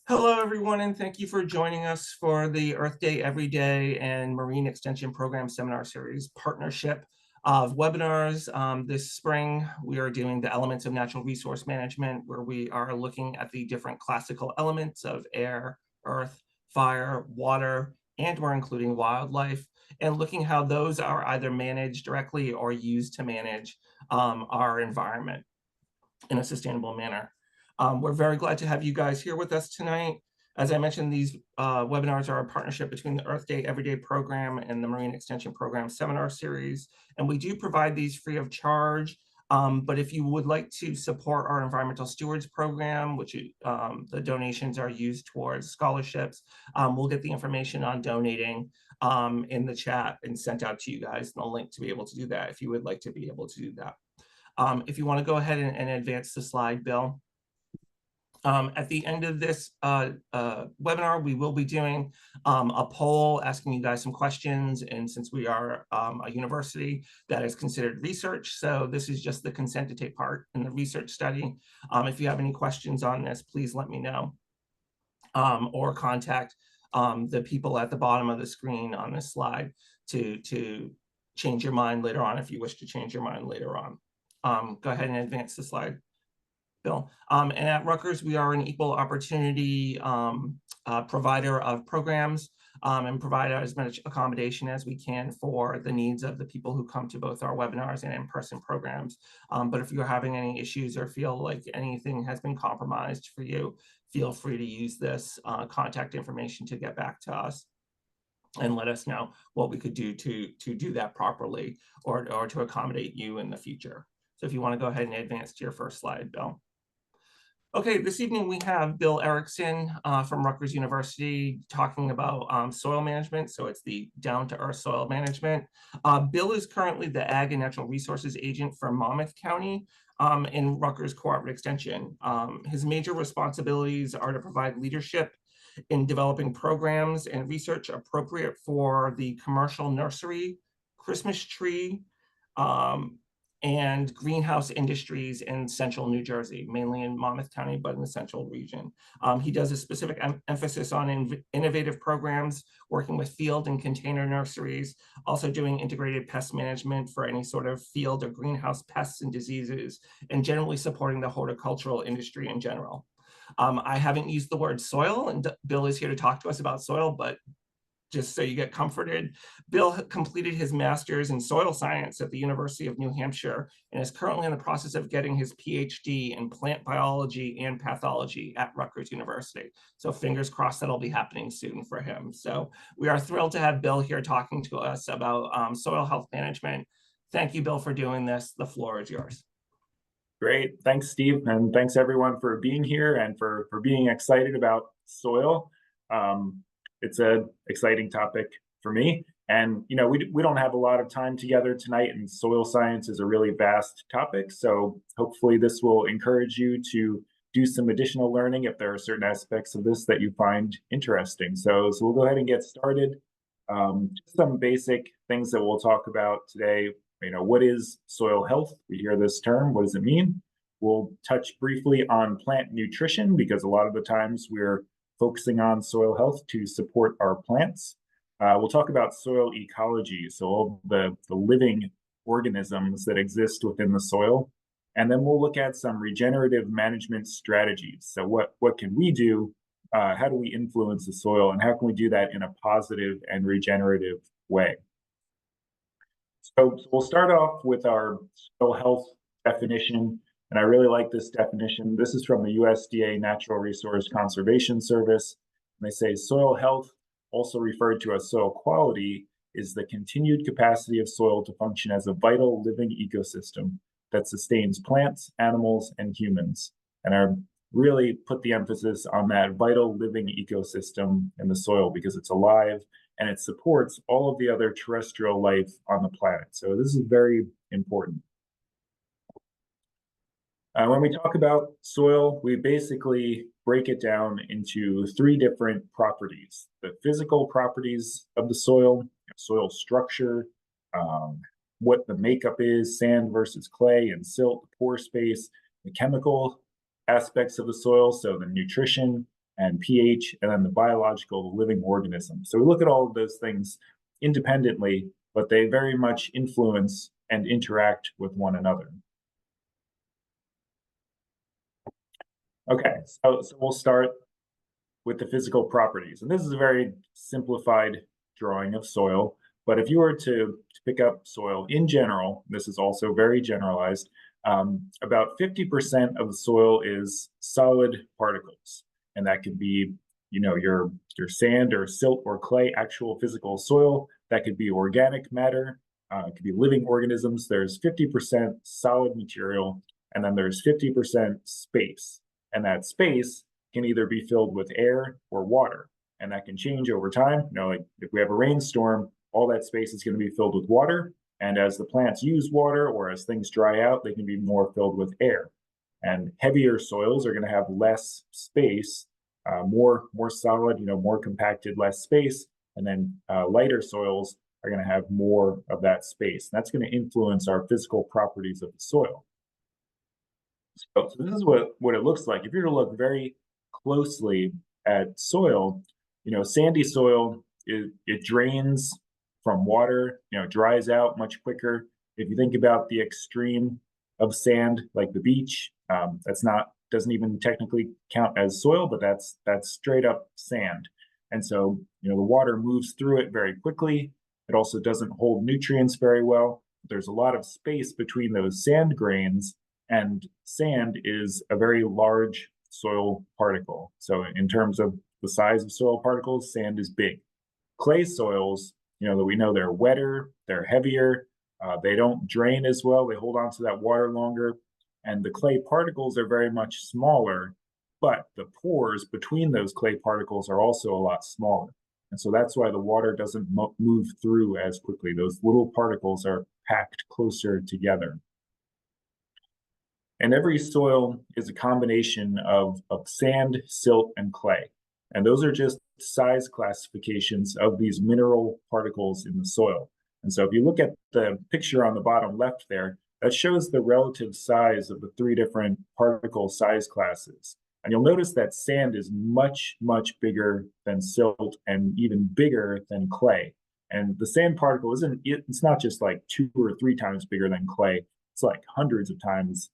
Hello, everyone, and thank you for joining us for the Earth Day Every Day and Marine Extension Program Seminar Series partnership of webinars. This spring, we are doing the elements of natural resource management, where we are looking at the different classical elements of air, earth, fire, water, and we're including wildlife, and looking how those are either managed directly or used to manage our environment in a sustainable manner. We're very glad to have you guys here with us tonight. As I mentioned, these webinars are a partnership between the Earth Day Everyday program and the Marine Extension Program Seminar Series, and we do provide these free of charge. But if you would like to support our Environmental Stewards Program, which the donations are used towards scholarships, we'll get the information on donating in the chat and sent out to you guys, and a link to be able to do that if you would like to be able to do that. If you want to go ahead and advance the slide, Bill. At the end of this webinar, we will be doing a poll asking you guys some questions. And since we are a university that is considered research, so this is just the consent to take part in the research study. If you have any questions on this, please let me know or contact the people at the bottom of the screen on this slide to change your mind later on if you wish to change your mind later on. Go ahead and advance the slide, Bill. And at Rutgers, we are an equal opportunity provider of programs and provide as much accommodation as we can for the needs of the people who come to both our webinars and in-person programs. But if you're having any issues or feel like anything has been compromised for you, feel free to use this contact information to get back to us and let us know what we could do to do that properly or to accommodate you in the future. So if you want to go ahead and advance to your first slide, Bill. Okay, this evening we have Bill Errickson from Rutgers University talking about soil management. So it's the down-to-earth soil management. Bill is currently the Ag and Natural Resources Agent for Monmouth County in Rutgers Cooperative Extension. His major responsibilities are to provide leadership in developing programs and research appropriate for the commercial nursery, Christmas tree, and greenhouse industries in central New Jersey, mainly in Monmouth County, but in the central region. He does a specific emphasis on innovative programs, working with field and container nurseries, also doing integrated pest management for any sort of field or greenhouse pests and diseases, and generally supporting the horticultural industry in general. I haven't used the word soil, and Bill is here to talk to us about soil, but just so you get comforted, Bill completed his master's in soil science at the University of New Hampshire and is currently in the process of getting his PhD in plant biology and pathology at Rutgers University. So fingers crossed that'll be happening soon for him. So we are thrilled to have Bill here talking to us about soil health management. Thank you, Bill, for doing this. The floor is yours. Great. Thanks, Steve. And thanks everyone for being here and for being excited about soil. It's an exciting topic for me. And, you know, we don't have a lot of time together tonight, and soil science is a really vast topic. So hopefully this will encourage you to do some additional learning if there are certain aspects of this that you find interesting. So we'll go ahead and get started. Just some basic things that we'll talk about today. You know, what is soil health? We hear this term. What does it mean? We'll touch briefly on plant nutrition, because a lot of the times we're focusing on soil health to support our plants. We'll talk about soil ecology, so all the living organisms that exist within the soil. And then we'll look at some regenerative management strategies. So what can we do? How do we influence the soil, and how can we do that in a positive and regenerative way? So we'll start off with our soil health definition, and I really like this definition. This is from the USDA Natural Resource Conservation Service. And they say soil health, also referred to as soil quality, is the continued capacity of soil to function as a vital living ecosystem that sustains plants, animals, and humans. And I really put the emphasis on that vital living ecosystem in the soil, because it's alive and it supports all of the other terrestrial life on the planet. So this is very important. When we talk about soil, we basically break it down into three different properties: the physical properties of the soil structure, what the makeup is, sand versus clay and silt, pore space, the chemical aspects of the soil, so the nutrition, and pH, and then the biological, the living organism. So we look at all of those things independently, but they very much influence and interact with one another. Okay, so we'll start with the physical properties. And this is a very simplified drawing of soil. But if you were to pick up soil in general, this is also very generalized, about 50% of the soil is solid particles. And that could be, your sand or silt or clay, actual physical soil. That could be organic matter. It could be living organisms. There's 50% solid material, and then there's 50% space. And that space can either be filled with air or water. And that can change over time. Like if we have a rainstorm, all that space is going to be filled with water. And as the plants use water or as things dry out, they can be more filled with air. And heavier soils are going to have less space, more solid, more compacted, less space. And then lighter soils are going to have more of that space. And that's going to influence our physical properties of the soil. So this is what it looks like. If you were to look very closely at soil, sandy soil, it drains from water, dries out much quicker. If you think about the extreme of sand, like the beach, doesn't even technically count as soil, but that's straight up sand. And so, the water moves through it very quickly. It also doesn't hold nutrients very well. There's a lot of space between those sand grains, and sand is a very large soil particle. So in terms of the size of soil particles, sand is big. Clay soils, that we know they're wetter, they're heavier, they don't drain as well, they hold on to that water longer, and the clay particles are very much smaller, but the pores between those clay particles are also a lot smaller. And so that's why the water doesn't move through as quickly. Those little particles are packed closer together. And every soil is a combination of sand, silt, and clay. And those are just size classifications of these mineral particles in the soil. And so if you look at the picture on the bottom left there, that shows the relative size of the three different particle size classes. And you'll notice that sand is much, much bigger than silt and even bigger than clay. And the sand particle it's not just like 2 or 3 times bigger than clay. It's like hundreds of times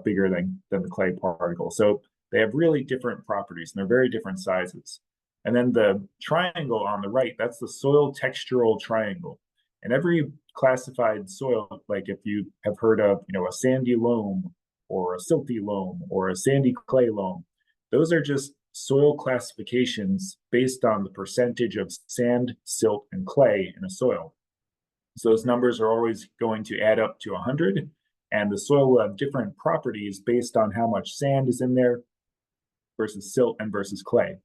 bigger than the clay particle. So they have really different properties, and they're very different sizes. And then the triangle on the right, that's the soil textural triangle. And every classified soil, like if you have heard of, a sandy loam or a silty loam or a sandy clay loam, those are just soil classifications based on the percentage of sand, silt, and clay in a soil. So those numbers are always going to add up to 100, and the soil will have different properties based on how much sand is in there versus silt and versus clay.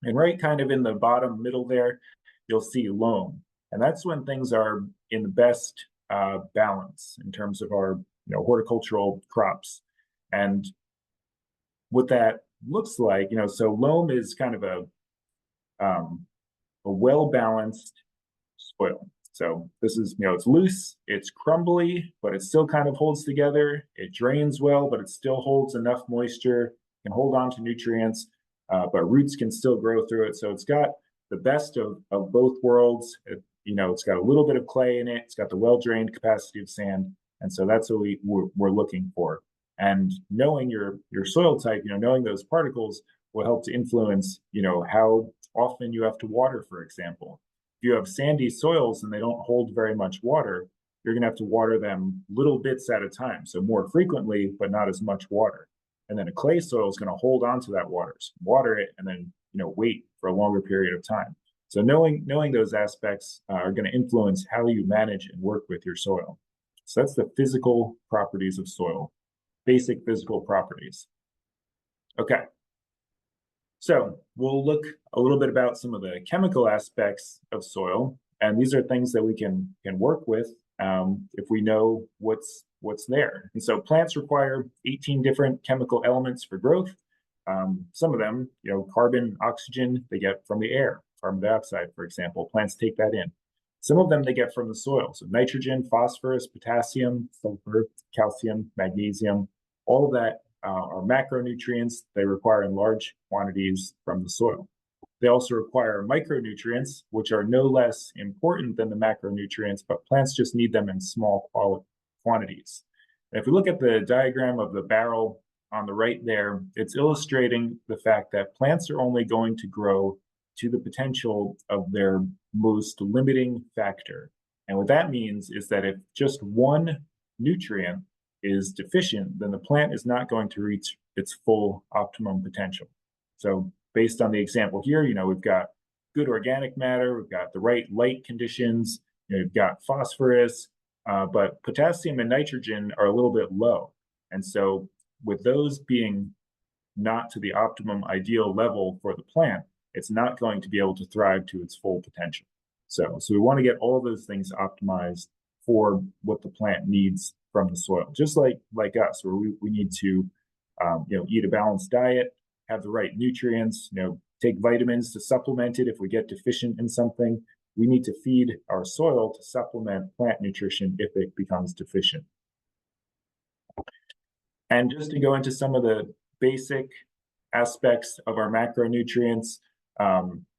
And right kind of in the bottom middle there, you'll see loam. And that's when things are in the best balance in terms of our horticultural crops. And what that looks like, so loam is kind of a well-balanced soil. So this is, it's loose, it's crumbly, but it still kind of holds together. It drains well, but it still holds enough moisture, can hold on to nutrients, but roots can still grow through it. So it's got the best of both worlds. It's got a little bit of clay in it. It's got the well-drained capacity of sand. And so that's what we're looking for. And knowing your soil type, knowing those particles will help to influence, how often you have to water, for example. If you have sandy soils and they don't hold very much water, you're going to have to water them little bits at a time. So more frequently, but not as much water. And then a clay soil is going to hold on to that water, so water it, and then, wait for a longer period of time. So knowing those aspects are going to influence how you manage and work with your soil. So that's the physical properties of soil, basic physical properties. Okay. So we'll look a little bit about some of the chemical aspects of soil, and these are things that we can work with if we know what's there. And so plants require 18 different chemical elements for growth. Some of them, carbon, oxygen, they get from the air, carbon dioxide, for example. Plants take that in. Some of them they get from the soil. So nitrogen, phosphorus, potassium, sulfur, calcium, magnesium, all of that are macronutrients. They require in large quantities from the soil. They also require micronutrients, which are no less important than the macronutrients, but plants just need them in small quantities. And if we look at the diagram of the barrel on the right there, it's illustrating the fact that plants are only going to grow to the potential of their most limiting factor. And what that means is that if just one nutrient is deficient, then the plant is not going to reach its full optimum potential. So based on the example here, we've got good organic matter, we've got the right light conditions, we've got phosphorus, but potassium and nitrogen are a little bit low. And so with those being not to the optimum ideal level for the plant, it's not going to be able to thrive to its full potential. So we want to get all those things optimized for what the plant needs from the soil, just like us, where we need to eat a balanced diet, have the right nutrients, take vitamins to supplement it if we get deficient in something. We need to feed our soil to supplement plant nutrition if it becomes deficient. And just to go into some of the basic aspects of our macronutrients,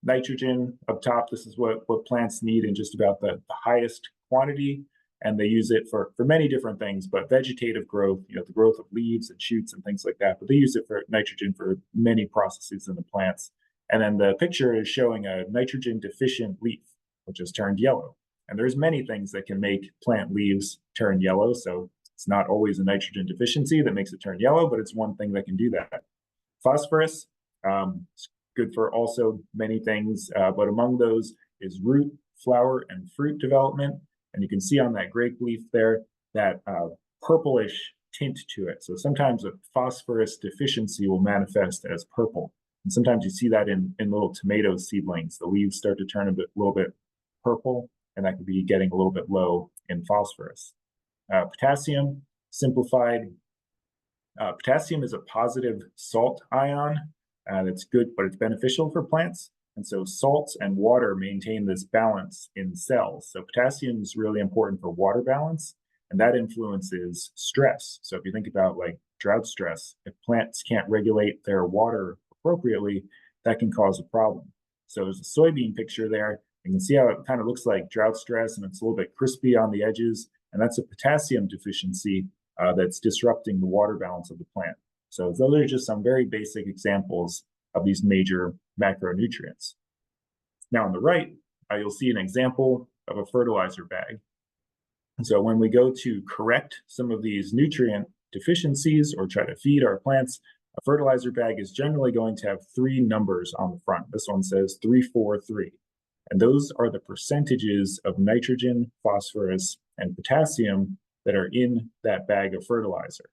nitrogen up top, this is what plants need in just about the highest quantity, and they use it for many different things, but vegetative growth, the growth of leaves and shoots and things like that, but they use it for nitrogen for many processes in the plants. And then the picture is showing a nitrogen deficient leaf, which has turned yellow. And there's many things that can make plant leaves turn yellow, so it's not always a nitrogen deficiency that makes it turn yellow, but it's one thing that can do that. Phosphorus, it's good for also many things, but among those is root, flower, and fruit development. And you can see on that grape leaf there that purplish tint to it. So sometimes a phosphorus deficiency will manifest as purple. And sometimes you see that in little tomato seedlings. The leaves start to turn a little bit purple, and that could be getting a little bit low in phosphorus. Potassium, simplified. Potassium is a positive salt ion. That's good, but it's beneficial for plants. And so salts and water maintain this balance in cells. So potassium is really important for water balance, and that influences stress. So if you think about like drought stress, if plants can't regulate their water appropriately, that can cause a problem. So there's a soybean picture there. You can see how it kind of looks like drought stress, and it's a little bit crispy on the edges. And that's a potassium deficiency that's disrupting the water balance of the plant. So those are just some very basic examples of these major macronutrients. Now on the right, you'll see an example of a fertilizer bag. And so when we go to correct some of these nutrient deficiencies or try to feed our plants, a fertilizer bag is generally going to have 3 numbers on the front. This one says 343. And those are the percentages of nitrogen, phosphorus, and potassium that are in that bag of fertilizer.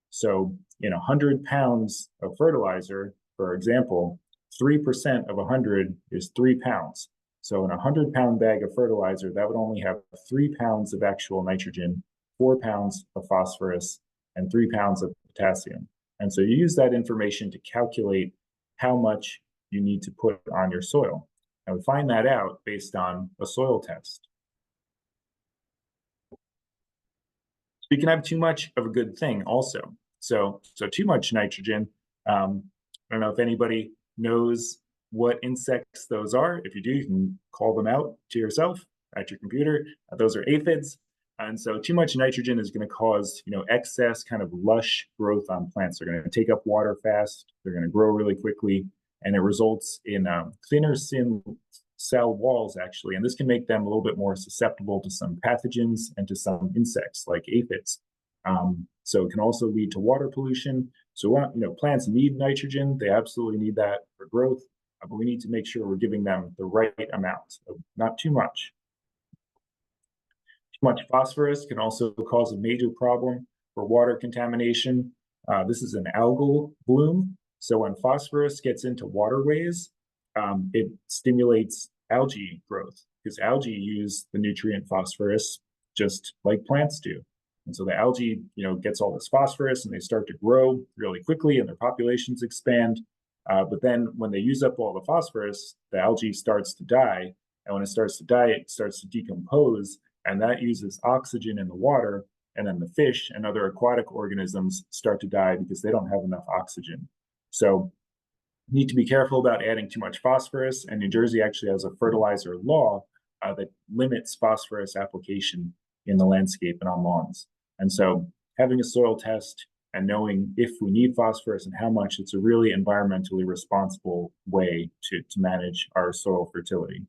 So in 100 pounds of fertilizer, for example, 3% of 100 is 3 pounds. So in a 100-pound bag of fertilizer, that would only have 3 pounds of actual nitrogen, 4 pounds of phosphorus, and 3 pounds of potassium. And so you use that information to calculate how much you need to put on your soil. And we find that out based on a soil test. You can have too much of a good thing also. So too much nitrogen, I don't know if anybody knows what insects those are. If you do, you can call them out to yourself at your computer. Those are aphids. And so too much nitrogen is going to cause, excess kind of lush growth on plants. They're going to take up water fast. They're going to grow really quickly. And it results in thinner cell walls, actually. And this can make them a little bit more susceptible to some pathogens and to some insects like aphids. So it can also lead to water pollution. So plants need nitrogen. They absolutely need that for growth. But we need to make sure we're giving them the right amount, not too much. Too much phosphorus can also cause a major problem for water contamination. This is an algal bloom. So when phosphorus gets into waterways, it stimulates algae growth because algae use the nutrient phosphorus just like plants do. And so the algae, gets all this phosphorus and they start to grow really quickly and their populations expand. But then when they use up all the phosphorus, the algae starts to die. And when it starts to die, it starts to decompose, and that uses oxygen in the water and then the fish and other aquatic organisms start to die because they don't have enough oxygen. So you need to be careful about adding too much phosphorus, and New Jersey actually has a fertilizer law that limits phosphorus application in the landscape and on lawns. And so having a soil test and knowing if we need phosphorus and how much, it's a really environmentally responsible way to manage our soil fertility.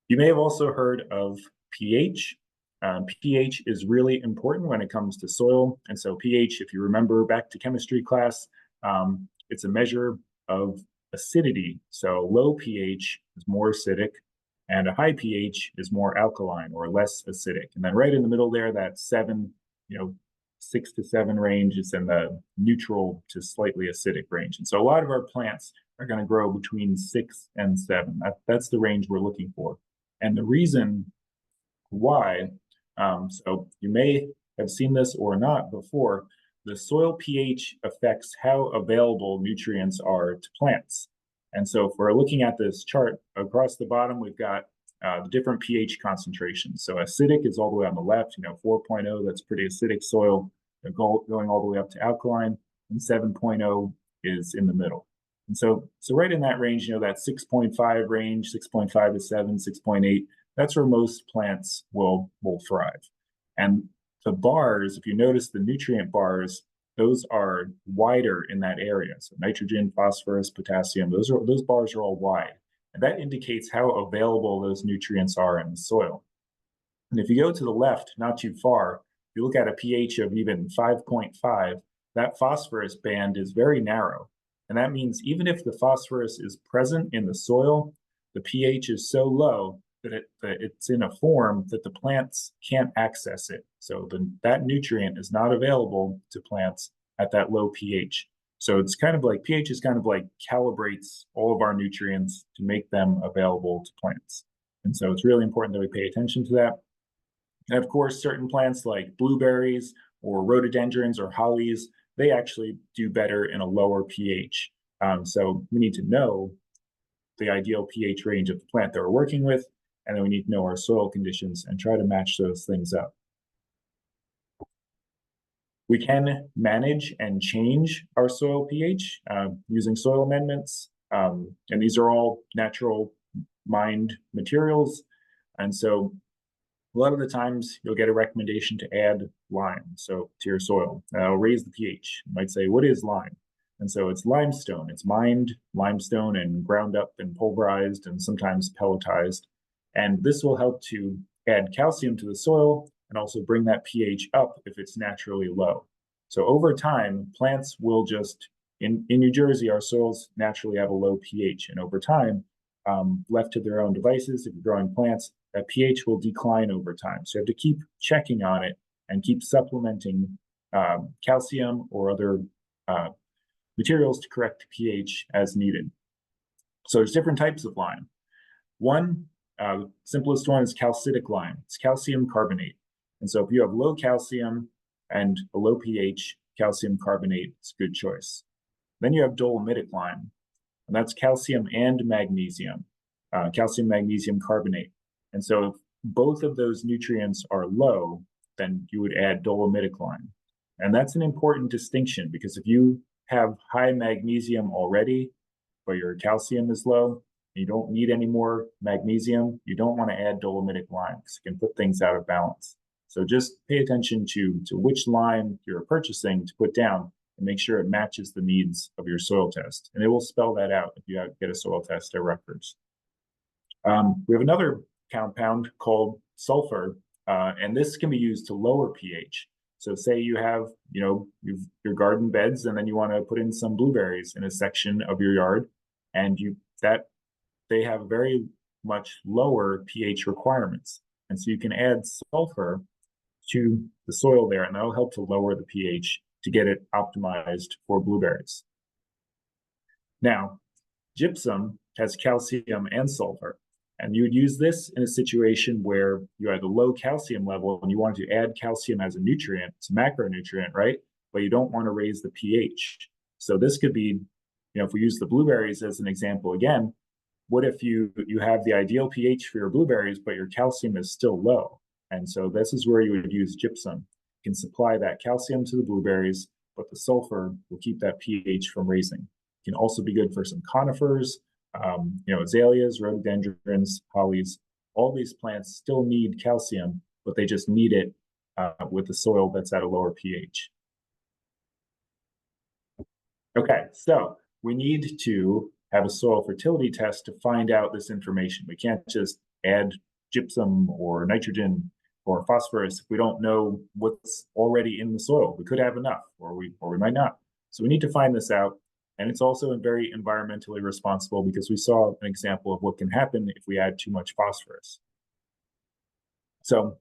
You may have also heard of pH. pH is really important when it comes to soil. And so pH, if you remember back to chemistry class, it's a measure of acidity. So low pH is more acidic, and a high pH is more alkaline or less acidic. And then right in the middle there, that 6 to 7 range is in the neutral to slightly acidic range. And so a lot of our plants are going to grow between 6 and 7. That's the range we're looking for. And the reason why, so you may have seen this or not before, the soil pH affects how available nutrients are to plants. And so if we're looking at this chart, across the bottom, we've got the different pH concentrations. So acidic is all the way on the left, 4.0, that's pretty acidic soil, going all the way up to alkaline, and 7.0 is in the middle. And so right in that range, that 6.5 range, 6.5 to 7, 6.8, that's where most plants will thrive. And the bars, if you notice the nutrient bars, those are wider in that area. So nitrogen, phosphorus, potassium, those bars are all wide. And that indicates how available those nutrients are in the soil. And if you go to the left, not too far, you look at a pH of even 5.5, that phosphorus band is very narrow. And that means even if the phosphorus is present in the soil, the pH is so low that it's in a form that the plants can't access it. So that nutrient is not available to plants at that low pH. So it's kind of like pH is kind of like calibrates all of our nutrients to make them available to plants. And so it's really important that we pay attention to that. And of course, certain plants like blueberries or rhododendrons or hollies, they actually do better in a lower pH. So we need to know the ideal pH range of the plant that we're working with, and then we need to know our soil conditions and try to match those things up. We can manage and change our soil pH using soil amendments, and these are all natural mined materials. And so a lot of the times you'll get a recommendation to add lime to your soil. It'll raise the pH. You might say, what is lime? And so it's limestone. It's mined limestone and ground up and pulverized and sometimes pelletized. And this will help to add calcium to the soil and also bring that pH up if it's naturally low. So over time, plants will just, in New Jersey, our soils naturally have a low pH. And over time, left to their own devices, if you're growing plants, that pH will decline over time. So you have to keep checking on it and keep supplementing calcium or other materials to correct the pH as needed. So there's different types of lime. One, simplest one is calcitic lime. It's calcium carbonate. And so if you have low calcium and a low pH, calcium carbonate is a good choice. Then you have dolomitic lime, and that's calcium and magnesium, calcium magnesium carbonate. And so if both of those nutrients are low, then you would add dolomitic lime. And that's an important distinction, because if you have high magnesium already, but your calcium is low, and you don't need any more magnesium, you don't want to add dolomitic lime because it can put things out of balance. So just pay attention to which lime you're purchasing to put down and make sure it matches the needs of your soil test. And it will spell that out if you get a soil test at Rutgers. We have another compound called sulfur, and this can be used to lower pH. So say you have, your garden beds, and then you want to put in some blueberries in a section of your yard, and they have very much lower pH requirements. And so you can add sulfur to the soil there, and that'll help to lower the pH to get it optimized for blueberries. Now, gypsum has calcium and sulfur, and you would use this in a situation where you had a low calcium level and you wanted to add calcium as a nutrient. It's a macronutrient, right? But you don't want to raise the pH. So this could be, if we use the blueberries as an example again, what if you have the ideal pH for your blueberries, but your calcium is still low? And so this is where you would use gypsum. You can supply that calcium to the blueberries, but the sulfur will keep that pH from raising. It can also be good for some conifers, azaleas, rhododendrons, hollies. All these plants still need calcium, but they just need it with the soil that's at a lower pH. Okay, so we need to have a soil fertility test to find out this information. We can't just add gypsum or nitrogen or phosphorus if we don't know what's already in the soil. We could have enough, or we might not. So we need to find this out. And it's also very environmentally responsible because we saw an example of what can happen if we add too much phosphorus. So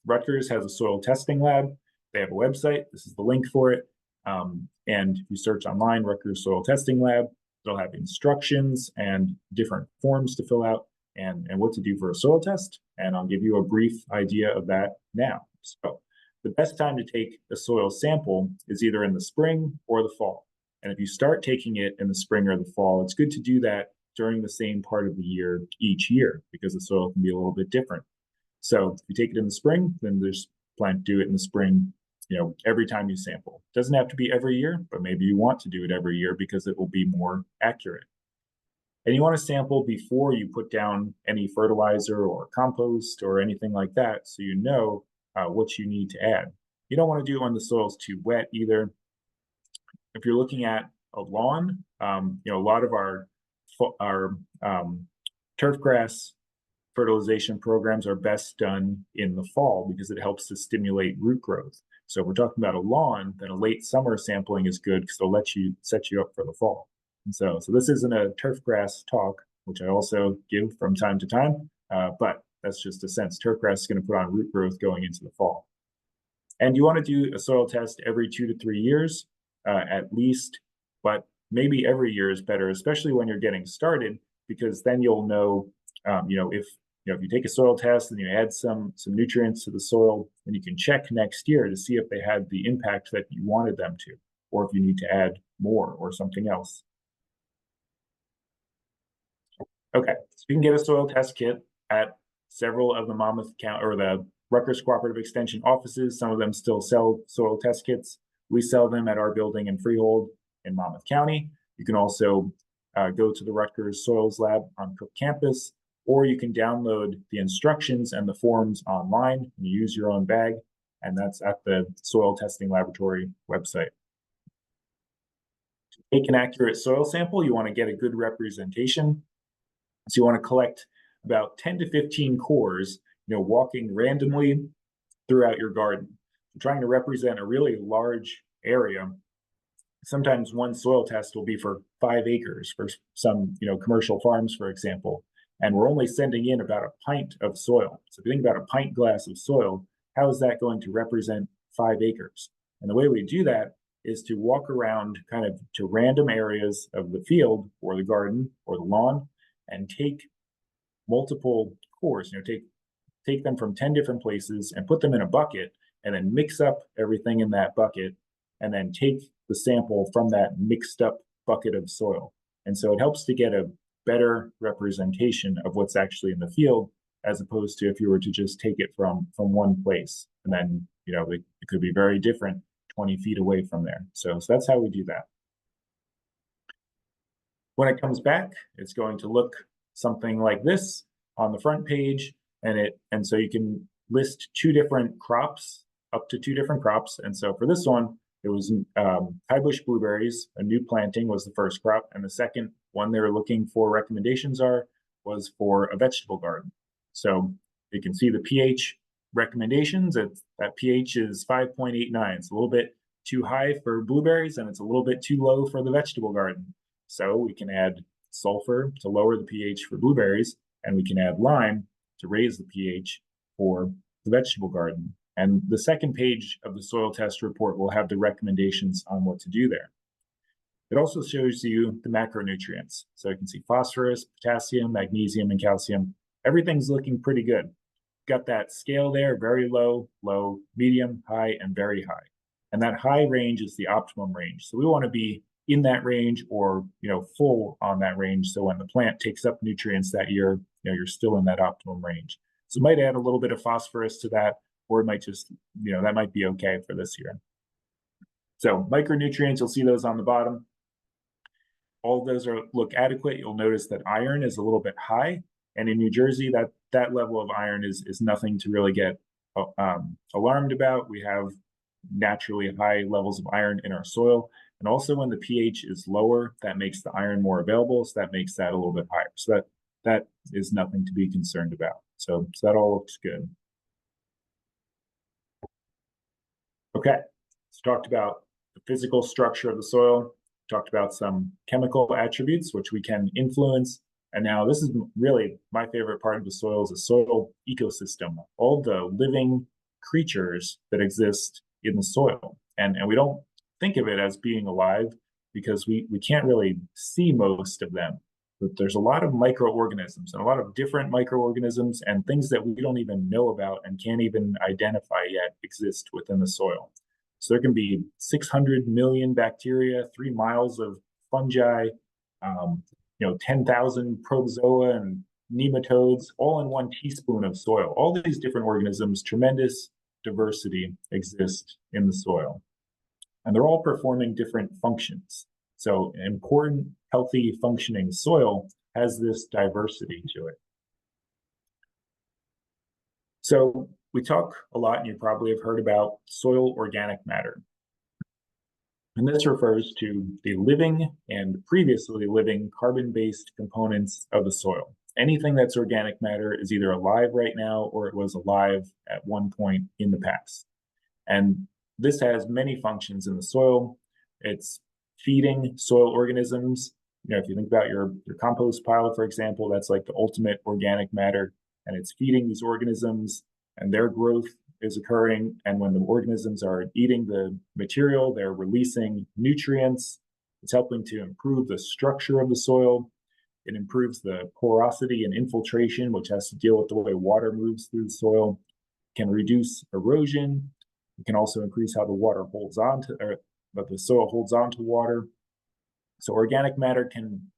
Rutgers has a soil testing lab. They have a website. This is the link for it. And if you search online, Rutgers Soil Testing Lab, it'll have instructions and different forms to fill out and what to do for a soil test. And I'll give you a brief idea of that now. So the best time to take a soil sample is either in the spring or the fall. And if you start taking it in the spring or the fall, it's good to do that during the same part of the year each year because the soil can be a little bit different. So if you take it in the spring, then there's plan to do it in the spring, every time you sample. It doesn't have to be every year, but maybe you want to do it every year because it will be more accurate. And you want to sample before you put down any fertilizer or compost or anything like that, so you know what you need to add. You don't want to do it when the soil's too wet either. If you're looking at a lawn, a lot of our turf grass fertilization programs are best done in the fall because it helps to stimulate root growth. So if we're talking about a lawn, then a late summer sampling is good because it'll set you up for the fall. And so this isn't a turf grass talk, which I also give from time to time, but that's just a sense. Turf grass is going to put on root growth going into the fall. And you want to do a soil test every 2 to 3 years at least, but maybe every year is better, especially when you're getting started, because then you'll know, if you take a soil test and you add some nutrients to the soil, then you can check next year to see if they had the impact that you wanted them to, or if you need to add more or something else. Okay, so you can get a soil test kit at several of the Monmouth County or the Rutgers Cooperative Extension offices. Some of them still sell soil test kits. We sell them at our building in Freehold in Monmouth County. You can also go to the Rutgers Soils Lab on Cook Campus, or you can download the instructions and the forms online and use your own bag, and that's at the Soil Testing Laboratory website. To take an accurate soil sample, you want to get a good representation. So you want to collect about 10 to 15 cores, walking randomly throughout your garden. Trying to represent a really large area. Sometimes one soil test will be for 5 acres for some, commercial farms, for example. And we're only sending in about a pint of soil. So if you think about a pint glass of soil, how is that going to represent 5 acres? And the way we do that is to walk around kind of to random areas of the field or the garden or the lawn and take multiple cores, take them from 10 different places and put them in a bucket and then mix up everything in that bucket and then take the sample from that mixed up bucket of soil. And so it helps to get a better representation of what's actually in the field, as opposed to if you were to just take it from one place. And then, it could be very different 20 feet away from there. So that's how we do that. When it comes back, it's going to look something like this on the front page. And so you can list 2 different crops, up to 2 different crops. And so for this one, it was high bush blueberries. A new planting was the first crop. And the second one they were looking for recommendations was for a vegetable garden. So you can see the pH recommendations. That pH is 5.89. It's a little bit too high for blueberries and it's a little bit too low for the vegetable garden. So we can add sulfur to lower the pH for blueberries, and we can add lime to raise the pH for the vegetable garden. And the second page of the soil test report will have the recommendations on what to do there. It also shows you the macronutrients. So you can see phosphorus, potassium, magnesium, and calcium. Everything's looking pretty good. Got that scale there, very low, low, medium, high, and very high. And that high range is the optimum range. So we want to be in that range or, full on that range. So when the plant takes up nutrients that year, you're still in that optimum range. So it might add a little bit of phosphorus to that, or it might just, that might be okay for this year. So micronutrients, you'll see those on the bottom. All of those look adequate. You'll notice that iron is a little bit high. And in New Jersey, that level of iron is nothing to really get alarmed about. We have naturally high levels of iron in our soil. And also when the pH is lower, that makes the iron more available. So that makes that a little bit higher. So that is nothing to be concerned about. So that all looks good. Okay, so talked about the physical structure of the soil, talked about some chemical attributes which we can influence. And now this is really my favorite part of the soil, is the soil ecosystem, all the living creatures that exist in the soil. And we don't think of it as being alive because we can't really see most of them. But there's a lot of microorganisms and a lot of different microorganisms and things that we don't even know about and can't even identify yet exist within the soil. So there can be 600 million bacteria, 3 miles of fungi, 10,000 protozoa and nematodes, all in 1 teaspoon of soil. All these different organisms, tremendous diversity exist in the soil. And they're all performing different functions. So an important, healthy, functioning soil has this diversity to it. So we talk a lot, and you probably have heard about soil organic matter. And this refers to the living and previously living carbon-based components of the soil. Anything that's organic matter is either alive right now or it was alive at one point in the past. And this has many functions in the soil. It's feeding soil organisms. If you think about your compost pile, for example, that's like the ultimate organic matter, and it's feeding these organisms, and their growth is occurring. And when the organisms are eating the material, they're releasing nutrients. It's helping to improve the structure of the soil. It improves the porosity and infiltration, which has to deal with the way water moves through the soil. It can reduce erosion. It can also increase how the water holds on to, or that the soil holds on to water. So organic matter can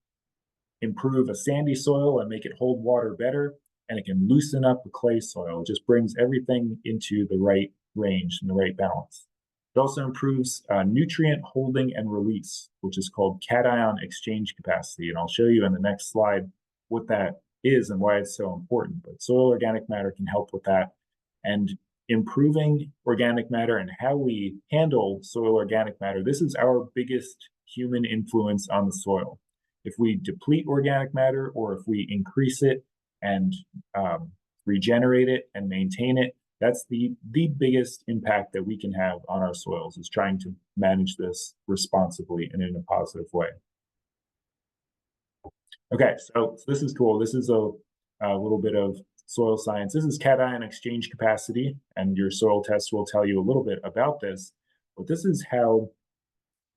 improve a sandy soil and make it hold water better, and it can loosen up a clay soil. It just brings everything into the right range and the right balance. It also improves nutrient holding and release, which is called cation exchange capacity. And I'll show you in the next slide what that is and why it's so important. But soil organic matter can help with that. And improving organic matter and how we handle soil organic matter, this is our biggest human influence on the soil. If we deplete organic matter or if we increase it and regenerate it and maintain it, that's the biggest impact that we can have on our soils, is trying to manage this responsibly and in a positive way. Okay, so this is cool. This is a little bit of soil science. This is cation exchange capacity, and your soil test will tell you a little bit about this. But this is how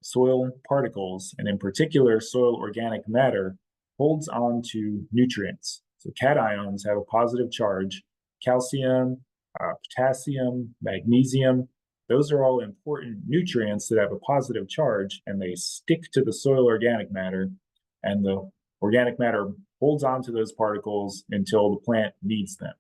soil particles, and in particular soil organic matter, holds on to nutrients. So cations have a positive charge. Calcium, potassium, magnesium, those are all important nutrients that have a positive charge, and they stick to the soil organic matter, and the organic matter holds on to those particles until the plant needs them.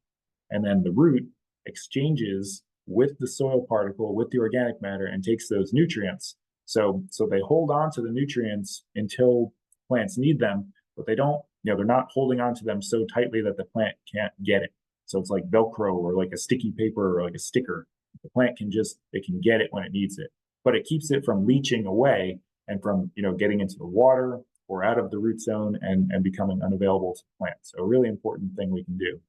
And then the root exchanges with the soil particle, with the organic matter, and takes those nutrients. So they hold on to the nutrients until plants need them, but they don't, they're not holding on to them so tightly that the plant can't get it. So it's like Velcro or like a sticky paper or like a sticker. The plant can it can get it when it needs it, but it keeps it from leaching away and from, getting into the water or out of the root zone and becoming unavailable to the plant. So a really important thing we can do.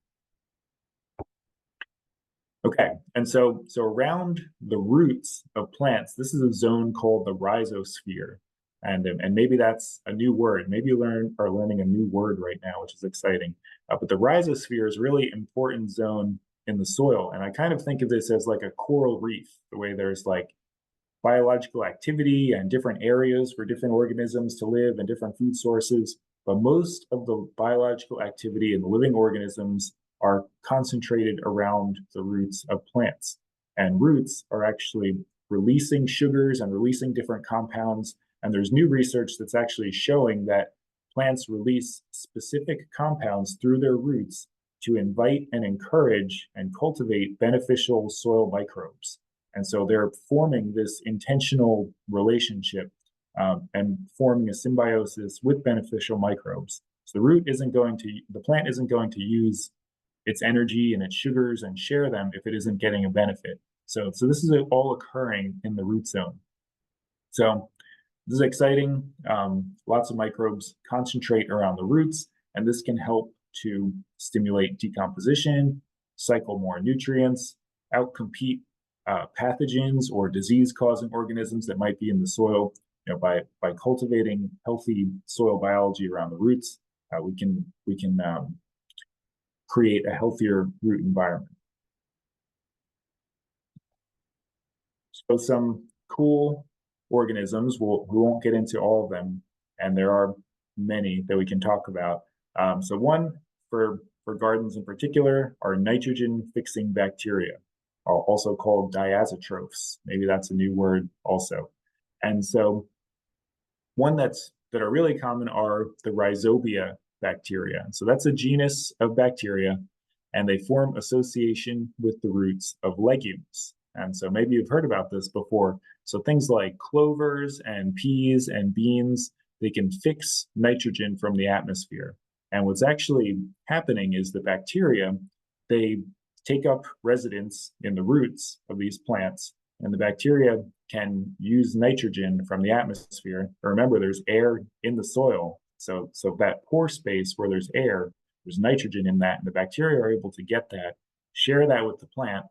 Okay, and so around the roots of plants, this is a zone called the rhizosphere. And maybe that's a new word. Maybe you are learning a new word right now, which is exciting. But the rhizosphere is a really important zone in the soil. And I kind of think of this as like a coral reef, the way there's like biological activity and different areas for different organisms to live and different food sources. But most of the biological activity in the living organisms are concentrated around the roots of plants. And roots are actually releasing sugars and releasing different compounds. And there's new research that's actually showing that plants release specific compounds through their roots to invite and encourage and cultivate beneficial soil microbes. And so they're forming this intentional relationship and forming a symbiosis with beneficial microbes. So the plant isn't going to use its energy and its sugars and share them if it isn't getting a benefit. So this is all occurring in the root zone. So this is exciting. Lots of microbes concentrate around the roots, and this can help to stimulate decomposition, cycle more nutrients, outcompete pathogens or disease-causing organisms that might be in the soil. By cultivating healthy soil biology around the roots, we can create a healthier root environment. So some cool organisms, we won't get into all of them, and there are many that we can talk about. So one for gardens in particular are nitrogen-fixing bacteria, also called diazotrophs. Maybe that's a new word also. And so one that are really common are the rhizobia bacteria. So that's a genus of bacteria, and they form association with the roots of legumes. And so maybe you've heard about this before. So things like clovers and peas and beans, they can fix nitrogen from the atmosphere. And what's actually happening is the bacteria, they take up residence in the roots of these plants, and the bacteria can use nitrogen from the atmosphere. Remember, there's air in the soil. So that pore space where there's air, there's nitrogen in that, and the bacteria are able to get that, share that with the plant,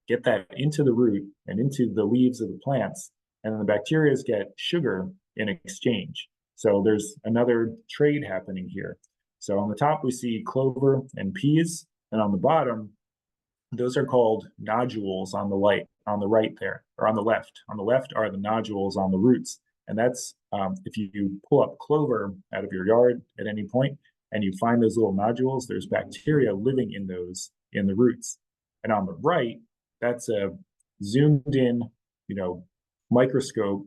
get that into the root and into the leaves of the plants, and then the bacteria get sugar in exchange. So there's another trade happening here. So on the top, we see clover and peas, and on the bottom, those are called nodules on the right there, or on the left. On the left are the nodules on the roots. And that's, if you pull up clover out of your yard at any point and you find those little nodules, there's bacteria living in those in the roots. And on the right, that's a zoomed in, microscope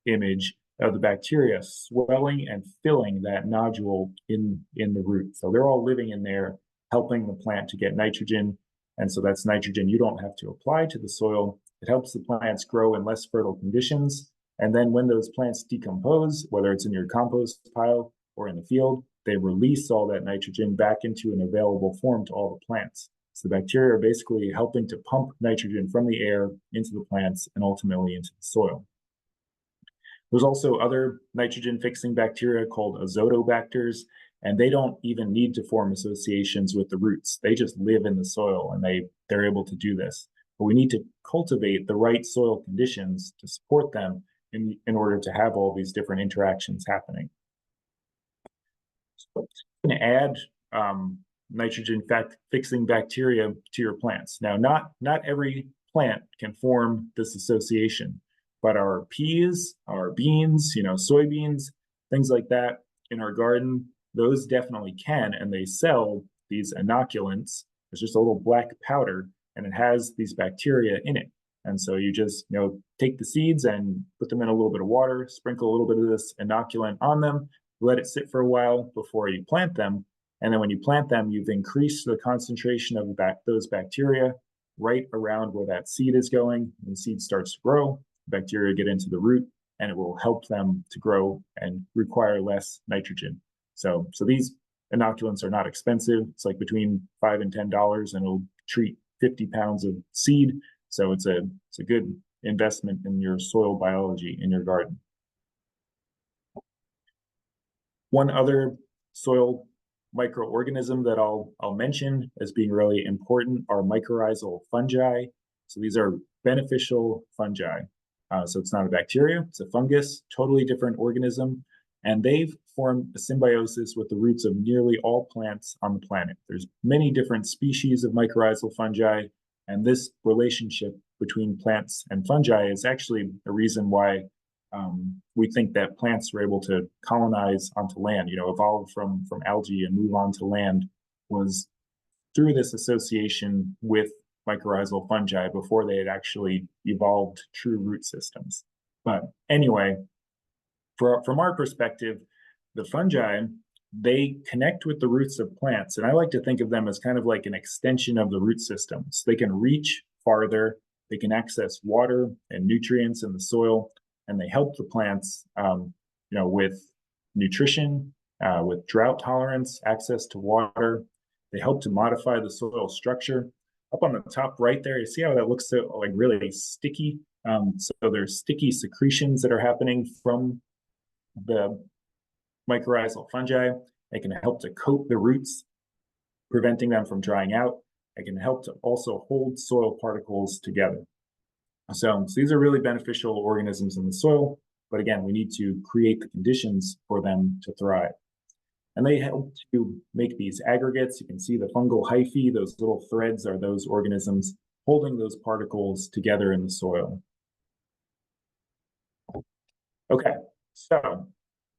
image of the bacteria swelling and filling that nodule in the root. So they're all living in there, helping the plant to get nitrogen. And so that's nitrogen you don't have to apply to the soil. It helps the plants grow in less fertile conditions. And then when those plants decompose, whether it's in your compost pile or in the field, they release all that nitrogen back into an available form to all the plants. So the bacteria are basically helping to pump nitrogen from the air into the plants and ultimately into the soil. There's also other nitrogen-fixing bacteria called azotobacters, and they don't even need to form associations with the roots. They just live in the soil, and they're able to do this. But we need to cultivate the right soil conditions to support them in order to have all these different interactions happening. So I'm going to add nitrogen-fixing bacteria to your plants. Now, not every plant can form this association, but our peas, our beans, soybeans, things like that in our garden, those definitely can, and they sell these inoculants. It's just a little black powder, and it has these bacteria in it. And so you just, take the seeds and put them in a little bit of water, sprinkle a little bit of this inoculant on them, let it sit for a while before you plant them. And then when you plant them, you've increased the concentration of those bacteria right around where that seed is going. And the seed starts to grow, bacteria get into the root, and it will help them to grow and require less nitrogen. So these inoculants are not expensive. It's like between $5 and $10, and it'll treat 50 pounds of seed. So it's a good investment in your soil biology in your garden. One other soil microorganism that I'll mention as being really important are mycorrhizal fungi. So these are beneficial fungi. So it's not a bacteria, it's a fungus, totally different organism. And they've formed a symbiosis with the roots of nearly all plants on the planet. There's many different species of mycorrhizal fungi, and this relationship between plants and fungi is actually a reason why we think that plants were able to colonize onto land, evolve from algae and move on to land, was through this association with mycorrhizal fungi before they had actually evolved true root systems. But anyway, from our perspective, the fungi, they connect with the roots of plants. And I like to think of them as kind of like an extension of the root system. So they can reach farther, they can access water and nutrients in the soil, and they help the plants, with nutrition, with drought tolerance, access to water. They help to modify the soil structure. Up on the top right there, you see how that looks so like really sticky? So there's sticky secretions that are happening from the mycorrhizal fungi. They can help to coat the roots, preventing them from drying out. They can help to also hold soil particles together. So these are really beneficial organisms in the soil, but again, we need to create the conditions for them to thrive. And they help to make these aggregates. You can see the fungal hyphae, those little threads are those organisms holding those particles together in the soil. Okay, so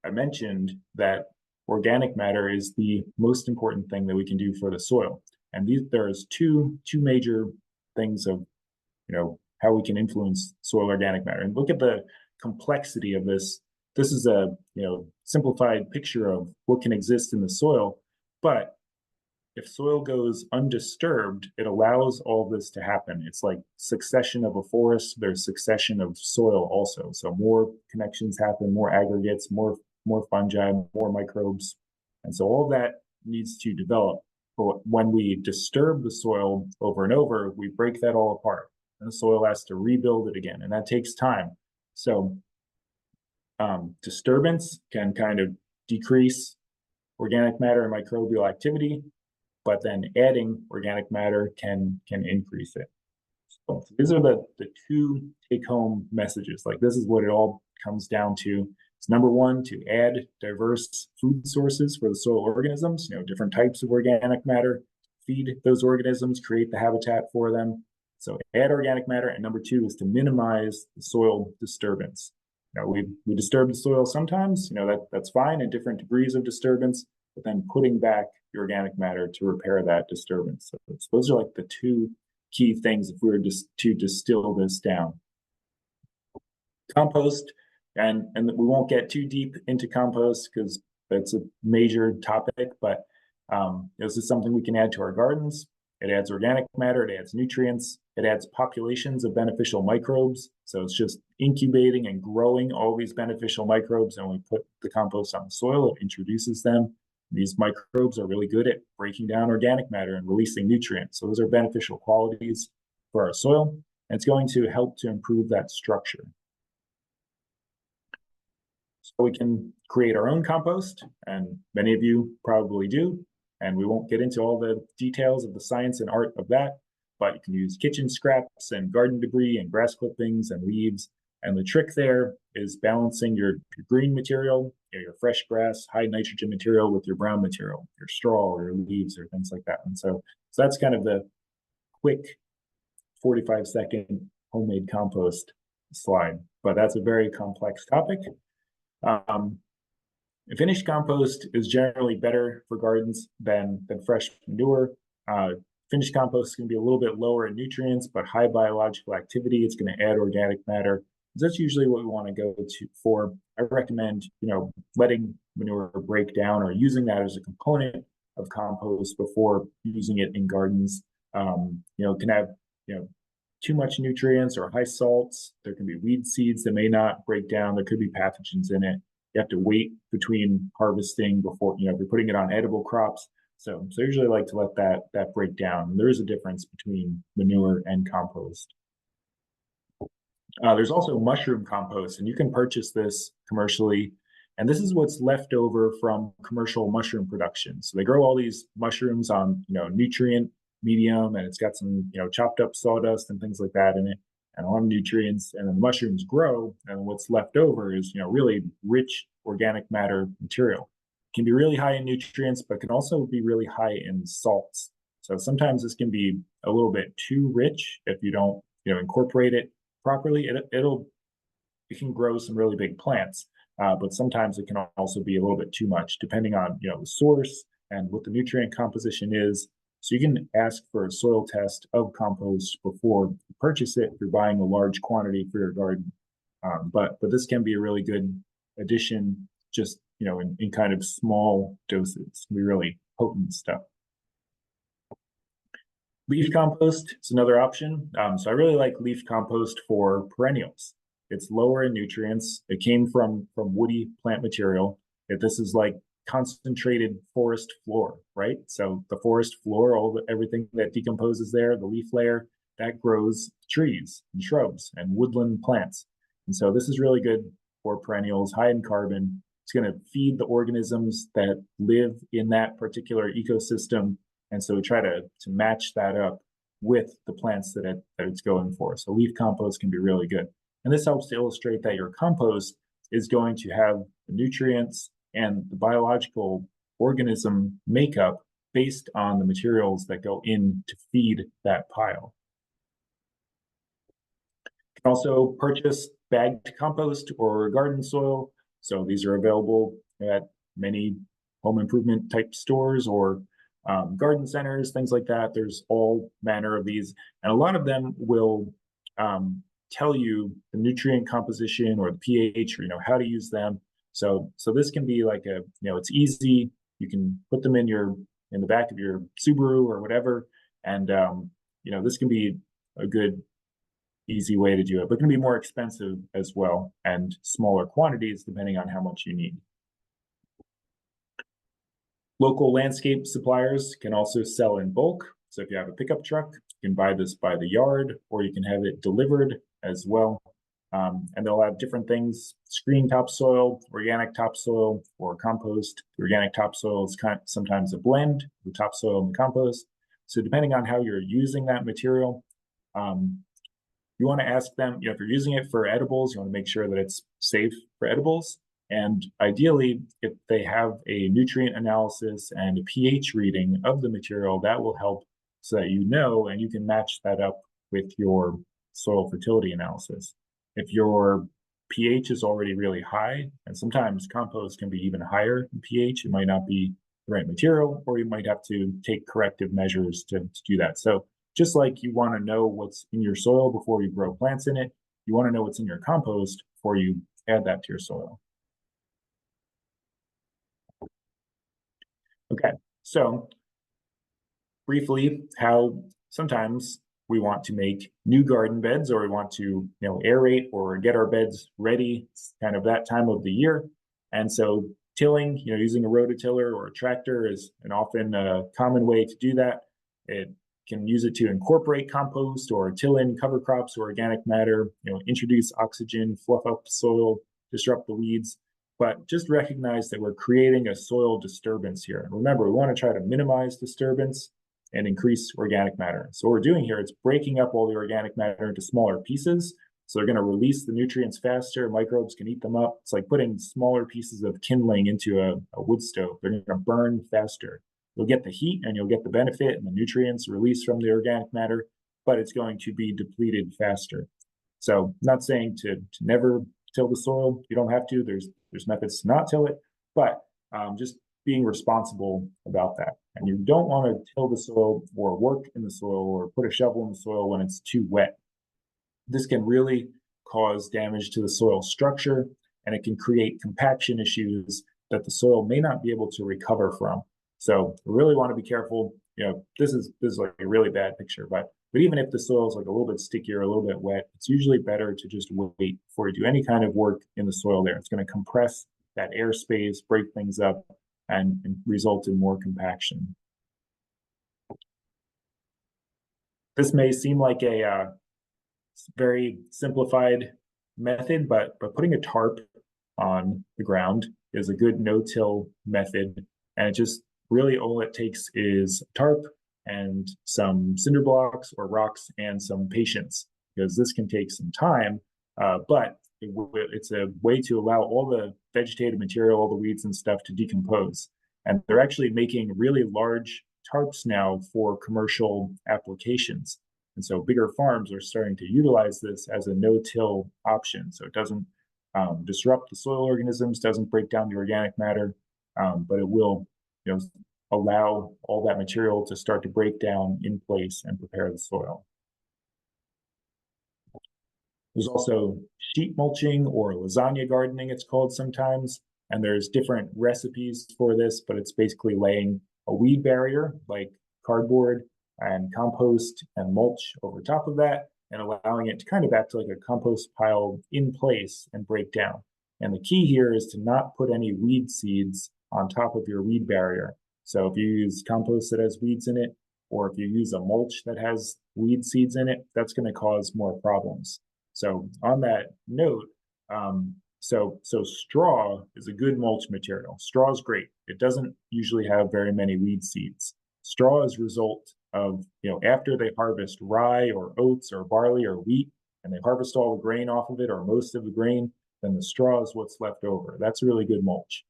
I mentioned that organic matter is the most important thing that we can do for the soil. And there's two major things of how we can influence soil organic matter. And look at the complexity of this. This is a simplified picture of what can exist in the soil, but if soil goes undisturbed, it allows all this to happen. It's like succession of a forest, there's succession of soil also. So more connections happen, more aggregates, more fungi, more microbes. And so all that needs to develop. But when we disturb the soil over and over, we break that all apart. And the soil has to rebuild it again, and that takes time. So disturbance can kind of decrease organic matter and microbial activity, but then adding organic matter can increase it. So these are the two take-home messages. Like, this is what it all comes down to. It's number one, to add diverse food sources for the soil organisms, different types of organic matter, feed those organisms, create the habitat for them. So add organic matter. And number two is to minimize the soil disturbance. We disturb the soil sometimes, that's fine in different degrees of disturbance, but then putting back the organic matter to repair that disturbance. So those are like the two key things if we were just to distill this down. Compost, and we won't get too deep into compost because that's a major topic, but this is something we can add to our gardens. It adds organic matter, it adds nutrients, it adds populations of beneficial microbes. So it's just incubating and growing all these beneficial microbes. And when we put the compost on the soil, it introduces them. These microbes are really good at breaking down organic matter and releasing nutrients. So those are beneficial qualities for our soil. And it's going to help to improve that structure. So we can create our own compost, and many of you probably do. And we won't get into all the details of the science and art of that, but you can use kitchen scraps and garden debris and grass clippings and leaves. And the trick there is balancing your green material, your fresh grass, high nitrogen material with your brown material, your straw or your leaves or things like that. And so that's kind of the quick 45-second homemade compost slide, but that's a very complex topic. Finished compost is generally better for gardens than fresh manure. Finished compost can be a little bit lower in nutrients, but high biological activity. It's going to add organic matter. That's usually what we want to go to for. I recommend, letting manure break down or using that as a component of compost before using it in gardens. Can have, too much nutrients or high salts. There can be weed seeds that may not break down. There could be pathogens in it. You have to wait between harvesting before, if you're putting it on edible crops. So I usually like to let that break down. There is a difference between manure and compost. There's also mushroom compost, and you can purchase this commercially. And this is what's left over from commercial mushroom production. So they grow all these mushrooms on, nutrient medium, and it's got some, chopped up sawdust and things like that in it, and a lot of nutrients. And then the mushrooms grow, and what's left over is, really rich organic matter material. It can be really high in nutrients, but can also be really high in salts. So sometimes this can be a little bit too rich if you don't, incorporate it properly. It can grow some really big plants, but sometimes it can also be a little bit too much, depending on the source and what the nutrient composition is. So you can ask for a soil test of compost before you purchase it if you're buying a large quantity for your garden. But this can be a really good addition just, in kind of small doses. It can be really potent stuff. Leaf compost is another option. So I really like leaf compost for perennials. It's lower in nutrients. It came from woody plant material. This is like concentrated forest floor, right? So the forest floor, everything that decomposes there, the leaf layer, that grows trees and shrubs and woodland plants. And so this is really good for perennials, high in carbon. It's going to feed the organisms that live in that particular ecosystem. And so we try to match that up with the plants that it's going for. So leaf compost can be really good. And this helps to illustrate that your compost is going to have the nutrients and the biological organism makeup based on the materials that go in to feed that pile. You can also purchase bagged compost or garden soil. So these are available at many home improvement type stores or garden centers, things like that. There's all manner of these, and a lot of them will tell you the nutrient composition or the pH, or how to use them. So this can be like it's easy. You can put them in the back of your Subaru or whatever, and this can be a good, easy way to do it, but it can be more expensive as well, and smaller quantities depending on how much you need. Local landscape suppliers can also sell in bulk. So if you have a pickup truck, you can buy this by the yard, or you can have it delivered as well. And they'll have different things: screen topsoil, organic topsoil, or compost. The organic topsoil is sometimes a blend, the topsoil and the compost. So depending on how you're using that material, you want to ask them, if you're using it for edibles, you want to make sure that it's safe for edibles. And ideally, if they have a nutrient analysis and a pH reading of the material, that will help so that and you can match that up with your soil fertility analysis. If your pH is already really high, and sometimes compost can be even higher in pH, it might not be the right material, or you might have to take corrective measures to do that. So just like you want to know what's in your soil before you grow plants in it, you want to know what's in your compost before you add that to your soil. Okay, so briefly, how sometimes we want to make new garden beds, or we want to aerate or get our beds ready. It's kind of that time of the year, and so tilling, using a rototiller or a tractor is an often common way to do that. It can use it to incorporate compost or till in cover crops or organic matter, introduce oxygen, fluff up soil, disrupt the weeds. But just recognize that we're creating a soil disturbance here. And remember, we want to try to minimize disturbance and increase organic matter. So what we're doing here is breaking up all the organic matter into smaller pieces. So they're going to release the nutrients faster. Microbes can eat them up. It's like putting smaller pieces of kindling into a wood stove. They're going to burn faster. You'll get the heat and you'll get the benefit and the nutrients released from the organic matter, but it's going to be depleted faster. So I'm not saying to never till the soil. You don't have to. There's methods to not till it, but just being responsible about that. And you don't want to till the soil or work in the soil or put a shovel in the soil when it's too wet. This can really cause damage to the soil structure, and it can create compaction issues that the soil may not be able to recover from. So we really want to be careful. This is like a really bad picture, but even if the soil is like a little bit sticky or a little bit wet, it's usually better to just wait before you do any kind of work in the soil there. It's going to compress that airspace, break things up, and result in more compaction. This may seem like a very simplified method, but putting a tarp on the ground is a good no-till method. And it just really all it takes is a tarp and some cinder blocks or rocks and some patience, because this can take some time, but it's a way to allow all the vegetative material, all the weeds and stuff to decompose. And they're actually making really large tarps now for commercial applications. And so bigger farms are starting to utilize this as a no-till option. So it doesn't disrupt the soil organisms, doesn't break down the organic matter, but it will allow all that material to start to break down in place and prepare the soil. There's also sheet mulching, or lasagna gardening, it's called sometimes. And there's different recipes for this, but it's basically laying a weed barrier like cardboard and compost and mulch over top of that, and allowing it to kind of act like a compost pile in place and break down. And the key here is to not put any weed seeds on top of your weed barrier. So if you use compost that has weeds in it, or if you use a mulch that has weed seeds in it, that's going to cause more problems. So on that note, so straw is a good mulch material. Straw is great. It doesn't usually have very many weed seeds. Straw is a result of, after they harvest rye or oats or barley or wheat, and they harvest all the grain off of it or most of the grain, then the straw is what's left over. That's really good mulch.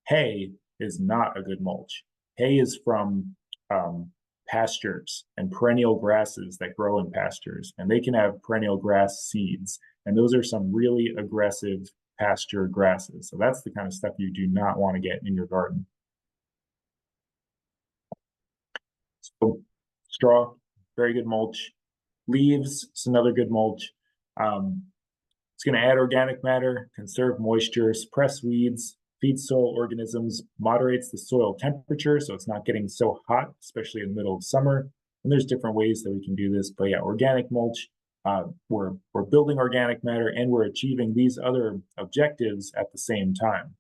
Hay is not a good mulch. Hay is from pastures and perennial grasses that grow in pastures, and they can have perennial grass seeds. And those are some really aggressive pasture grasses. So that's the kind of stuff you do not want to get in your garden. So straw, very good mulch. Leaves, it's another good mulch. It's going to add organic matter, conserve moisture, suppress weeds, feed soil organisms, moderates the soil temperature so it's not getting so hot, especially in the middle of summer. And there's different ways that we can do this. But yeah, organic mulch, we're building organic matter and we're achieving these other objectives at the same time.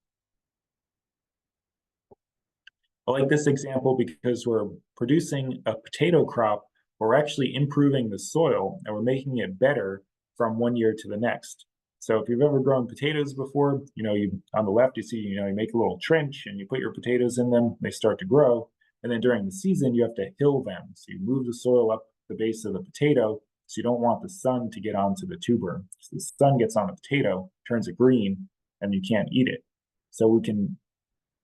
I like this example because we're producing a potato crop. We're actually improving the soil and we're making it better from one year to the next. So if you've ever grown potatoes before, you on the left, you see, you make a little trench and you put your potatoes in them, they start to grow. And then during the season, you have to hill them. So you move the soil up the base of the potato. So you don't want the sun to get onto the tuber. So the sun gets on the potato, turns it green, and you can't eat it. So we can,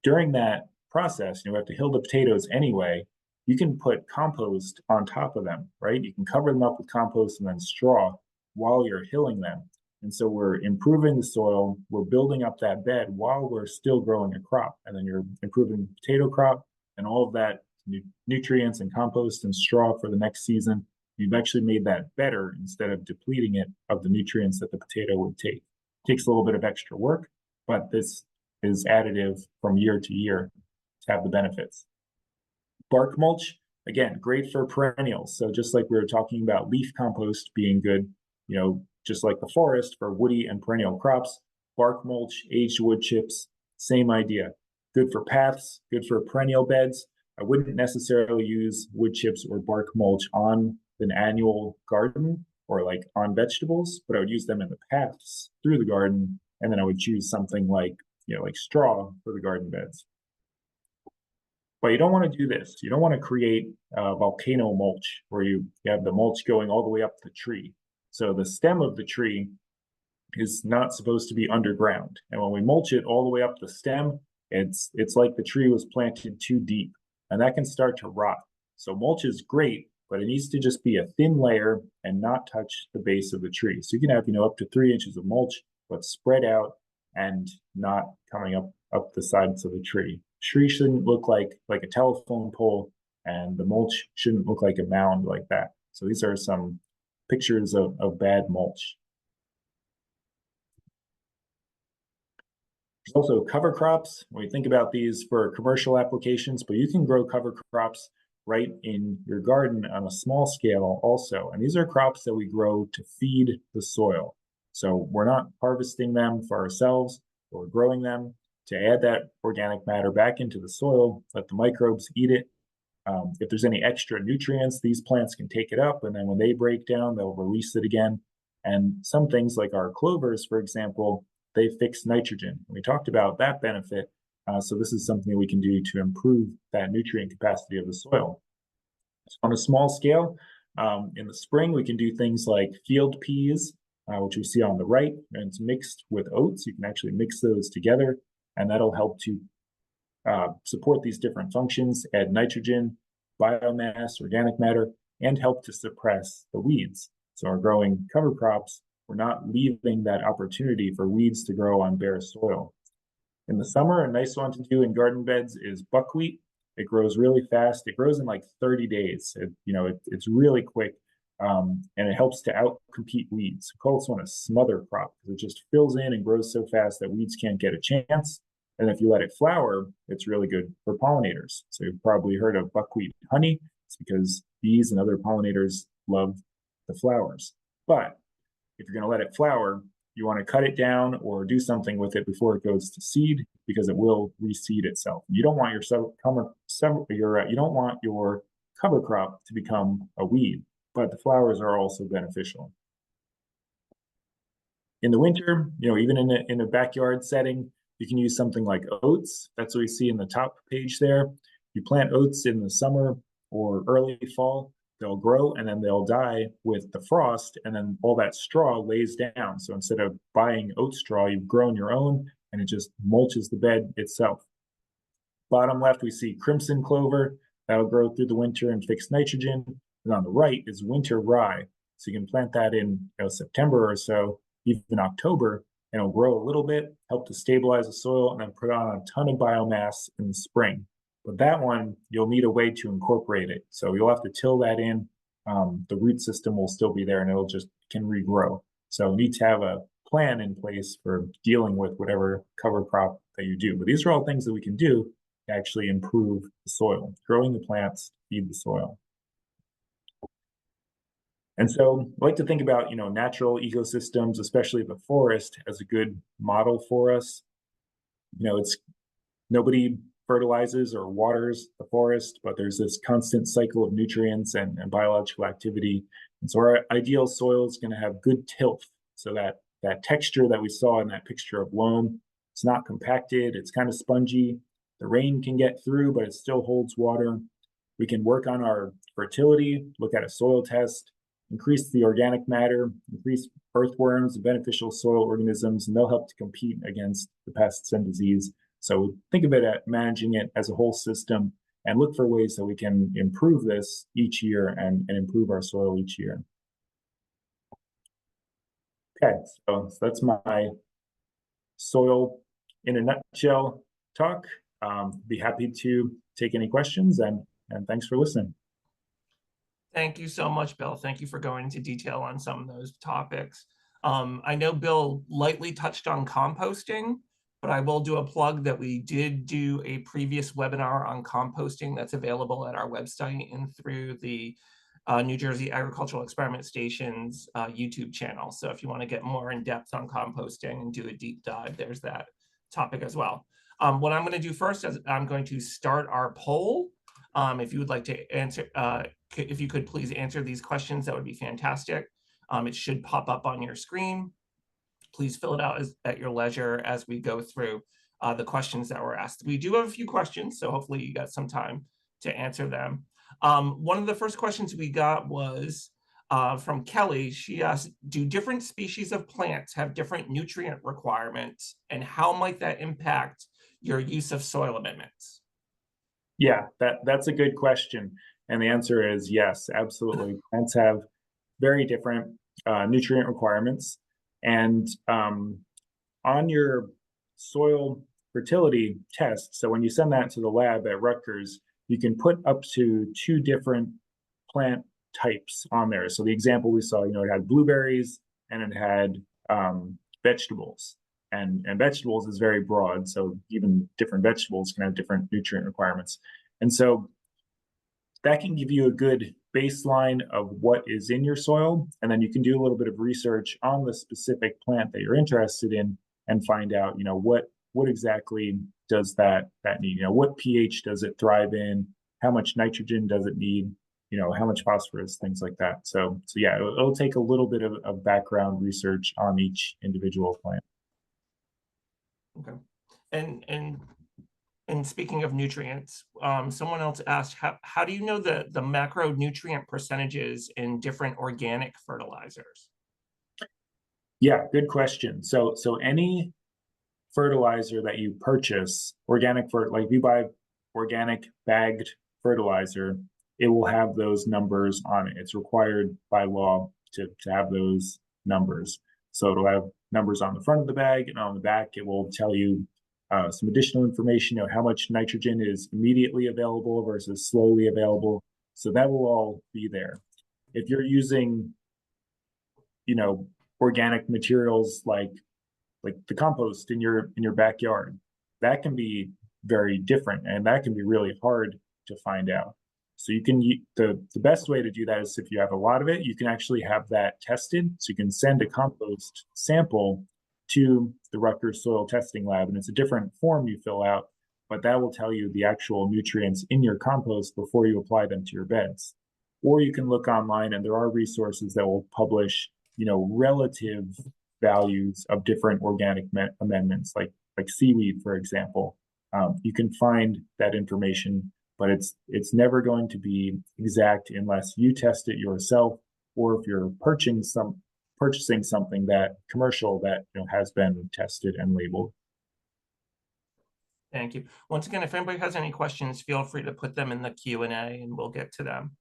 during that process, we have to hill the potatoes anyway. You can put compost on top of them, right? You can cover them up with compost and then straw while you're hilling them. And so we're improving the soil, we're building up that bed while we're still growing a crop. And then you're improving the potato crop and all of that nutrients and compost and straw for the next season. You've actually made that better instead of depleting it of the nutrients that the potato would take. It takes a little bit of extra work, but this is additive from year to year to have the benefits. Bark mulch, again, great for perennials. So just like we were talking about leaf compost being good, just like the forest for woody and perennial crops, bark mulch, aged wood chips, same idea. Good for paths, good for perennial beds. I wouldn't necessarily use wood chips or bark mulch on an annual garden or like on vegetables, but I would use them in the paths through the garden. And then I would choose something like, like straw for the garden beds. But you don't want to do this. You don't want to create volcano mulch where you have the mulch going all the way up the tree. So the stem of the tree is not supposed to be underground. And when we mulch it all the way up the stem, it's like the tree was planted too deep, and that can start to rot. So mulch is great, but it needs to just be a thin layer and not touch the base of the tree. So you can have, up to 3 inches of mulch, but spread out and not coming up the sides of the tree. Tree shouldn't look like a telephone pole, and the mulch shouldn't look like a mound like that. So these are some pictures of bad mulch. There's also cover crops. We think about these for commercial applications, but you can grow cover crops right in your garden on a small scale also. And these are crops that we grow to feed the soil. So we're not harvesting them for ourselves, but we're growing them to add that organic matter back into the soil, let the microbes eat it. If there's any extra nutrients, these plants can take it up, and then when they break down, they'll release it again. And some things like our clovers, for example, they fix nitrogen. We talked about that benefit. So this is something we can do to improve that nutrient capacity of the soil. So on a small scale, in the spring, we can do things like field peas, which we see on the right, and it's mixed with oats. You can actually mix those together, and that'll help to support these different functions, add nitrogen, biomass, organic matter, and help to suppress the weeds. So our growing cover crops, we're not leaving that opportunity for weeds to grow on bare soil. In the summer, a nice one to do in garden beds is buckwheat. It grows really fast. It grows in like 30 days. It's really quick, and it helps to outcompete weeds. We call this one a smother crop because it just fills in and grows so fast that weeds can't get a chance. And if you let it flower, it's really good for pollinators. So you've probably heard of buckwheat honey. It's because bees and other pollinators love the flowers. But if you're going to let it flower, you want to cut it down or do something with it before it goes to seed, because it will reseed itself. You don't want you don't want your cover crop to become a weed, but the flowers are also beneficial. In the winter, even in a backyard setting, you can use something like oats. That's what we see in the top page there. You plant oats in the summer or early fall, they'll grow and then they'll die with the frost, and then all that straw lays down. So instead of buying oat straw, you've grown your own and it just mulches the bed itself. Bottom left, we see crimson clover. That'll grow through the winter and fix nitrogen. And on the right is winter rye. So you can plant that in September or so, even October, and it'll grow a little bit, help to stabilize the soil, and then put on a ton of biomass in the spring. But that one, you'll need a way to incorporate it. So you'll have to till that in. The root system will still be there and can regrow. So you need to have a plan in place for dealing with whatever cover crop that you do. But these are all things that we can do to actually improve the soil, growing the plants to feed the soil. And so I like to think about, natural ecosystems, especially the forest, as a good model for us. It's nobody fertilizes or waters the forest, but there's this constant cycle of nutrients and biological activity. And so our ideal soil is going to have good tilth, so that texture that we saw in that picture of loam, it's not compacted, it's kind of spongy. The rain can get through, but it still holds water. We can work on our fertility, look at a soil test, increase the organic matter, increase earthworms, beneficial soil organisms, and they'll help to compete against the pests and disease. So think of it at managing it as a whole system and look for ways that we can improve this each year and improve our soil each year. Okay, so that's my soil in a nutshell talk. Be happy to take any questions, and thanks for listening. Thank you so much, Bill. Thank you for going into detail on some of those topics. I know Bill lightly touched on composting, but I will do a plug that we did do a previous webinar on composting that's available at our website and through the New Jersey Agricultural Experiment Station's YouTube channel. So if you want to get more in depth on composting and do a deep dive, there's that topic as well. What I'm going to do first is I'm going to start our poll. If you would like to answer, if you could please answer these questions, that would be fantastic. It should pop up on your screen. Please fill it out at your leisure as we go through the questions that were asked. We do have a few questions, so hopefully you got some time to answer them. One of the first questions we got was from Kelly. She asked, do different species of plants have different nutrient requirements, and how might that impact your use of soil amendments? Yeah, that's a good question. And the answer is yes, absolutely. Plants have very different nutrient requirements. And on your soil fertility test, so when you send that to the lab at Rutgers, you can put up to 2 different plant types on there. So the example we saw, it had blueberries and it had vegetables. And vegetables is very broad, so even different vegetables can have different nutrient requirements. And so that can give you a good baseline of what is in your soil, and then you can do a little bit of research on the specific plant that you're interested in and find out, what exactly does that need? What pH does it thrive in? How much nitrogen does it need? How much phosphorus, things like that. So yeah, it'll take a little bit of background research on each individual plant. Okay. And speaking of nutrients, someone else asked, how do you know the macronutrient percentages in different organic fertilizers? Yeah, good question. So any fertilizer that you purchase, like if you buy organic bagged fertilizer, it will have those numbers on it. It's required by law to have those numbers. So it'll have numbers on the front of the bag, and on the back, it will tell you some additional information, how much nitrogen is immediately available versus slowly available. So that will all be there. If you're using, organic materials like the compost in your backyard, that can be very different, and that can be really hard to find out. So you can the best way to do that is if you have a lot of it, you can actually have that tested. So you can send a compost sample to the Rutgers soil testing lab, and it's a different form you fill out, but that will tell you the actual nutrients in your compost before you apply them to your beds. Or you can look online, and there are resources that will publish, relative values of different organic amendments, like seaweed, for example. You can find that information, but it's never going to be exact unless you test it yourself, or if you're purchasing something that commercial that has been tested and labeled. Thank you. Once again, if anybody has any questions, feel free to put them in the Q&A and we'll get to them.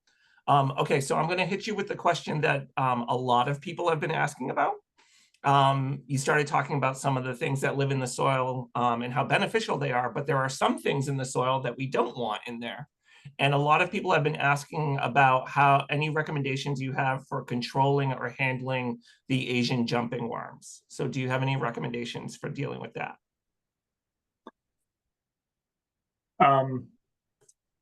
Okay, so I'm going to hit you with the question that a lot of people have been asking about. You started talking about some of the things that live in the soil and how beneficial they are, but there are some things in the soil that we don't want in there. And a lot of people have been asking about any recommendations you have for controlling or handling the Asian jumping worms. So do you have any recommendations for dealing with that?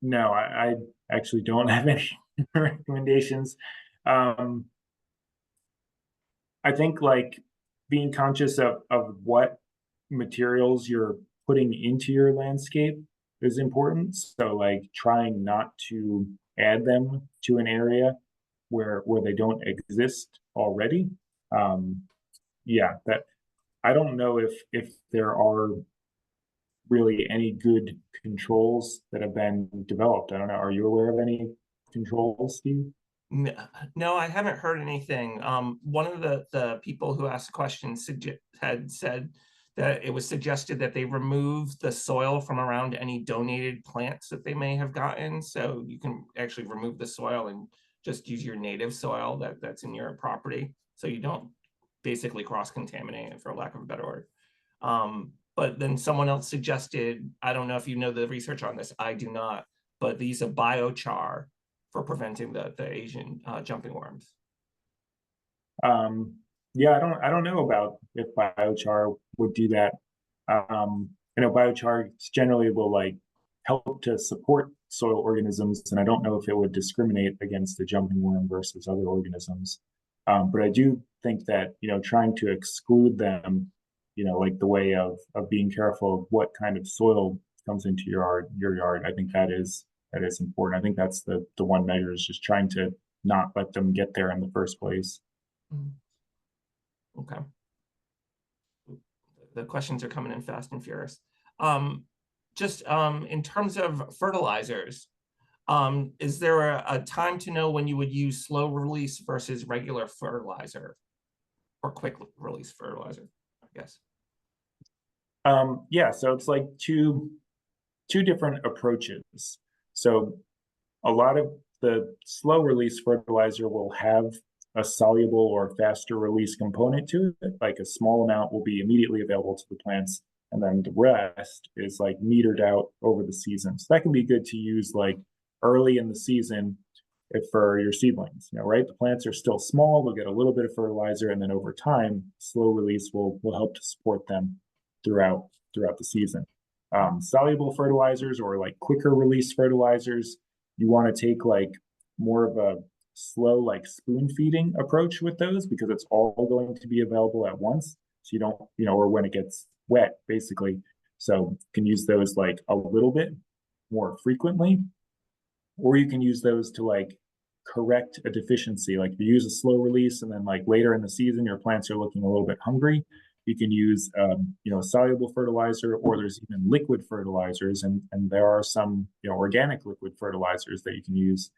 No, I actually don't have any recommendations. I think like being conscious of what materials you're putting into your landscape is important. So like trying not to add them to an area where they don't exist already. Yeah, that I don't know if there are really any good controls that have been developed. I don't know. Are you aware of any controls, Steve? No, I haven't heard anything. One of the people who asked the question had said that it was suggested that they remove the soil from around any donated plants that they may have gotten. So you can actually remove the soil and just use your native soil that's in your property. So you don't basically cross-contaminate it, for lack of a better word. But then someone else suggested, I don't know if you know the research on this, I do not, but these are biochar for preventing the Asian jumping worms. Yeah, I don't know about if biochar would do that. I know biochar generally will like help to support soil organisms, and I don't know if it would discriminate against the jumping worm versus other organisms. But I do think that trying to exclude them, like the way of being careful of what kind of soil comes into your yard. I think that is important. I think that's the one measure, is just trying to not let them get there in the first place. Okay. The questions are coming in fast and furious. Just in terms of fertilizers, is there a time to know when you would use slow release versus regular fertilizer, or quick release fertilizer, I guess? Yeah, so it's like two different approaches. So a lot of the slow release fertilizer will have a soluble or faster release component to it. Like a small amount will be immediately available to the plants, and then the rest is like metered out over the season. So that can be good to use like early in the season for your seedlings, right? The plants are still small, they'll get a little bit of fertilizer, and then over time, slow release will help to support them throughout the season. Soluble fertilizers, or like quicker release fertilizers, you want to take like more of a slow, like spoon feeding approach with those, because it's all going to be available at once. So you don't, or when it gets wet, basically. So you can use those like a little bit more frequently, or you can use those to like correct a deficiency. Like if you use a slow release and then like later in the season, your plants are looking a little bit hungry, you can use soluble fertilizer, or there's even liquid fertilizers, and there are some organic liquid fertilizers that you can use,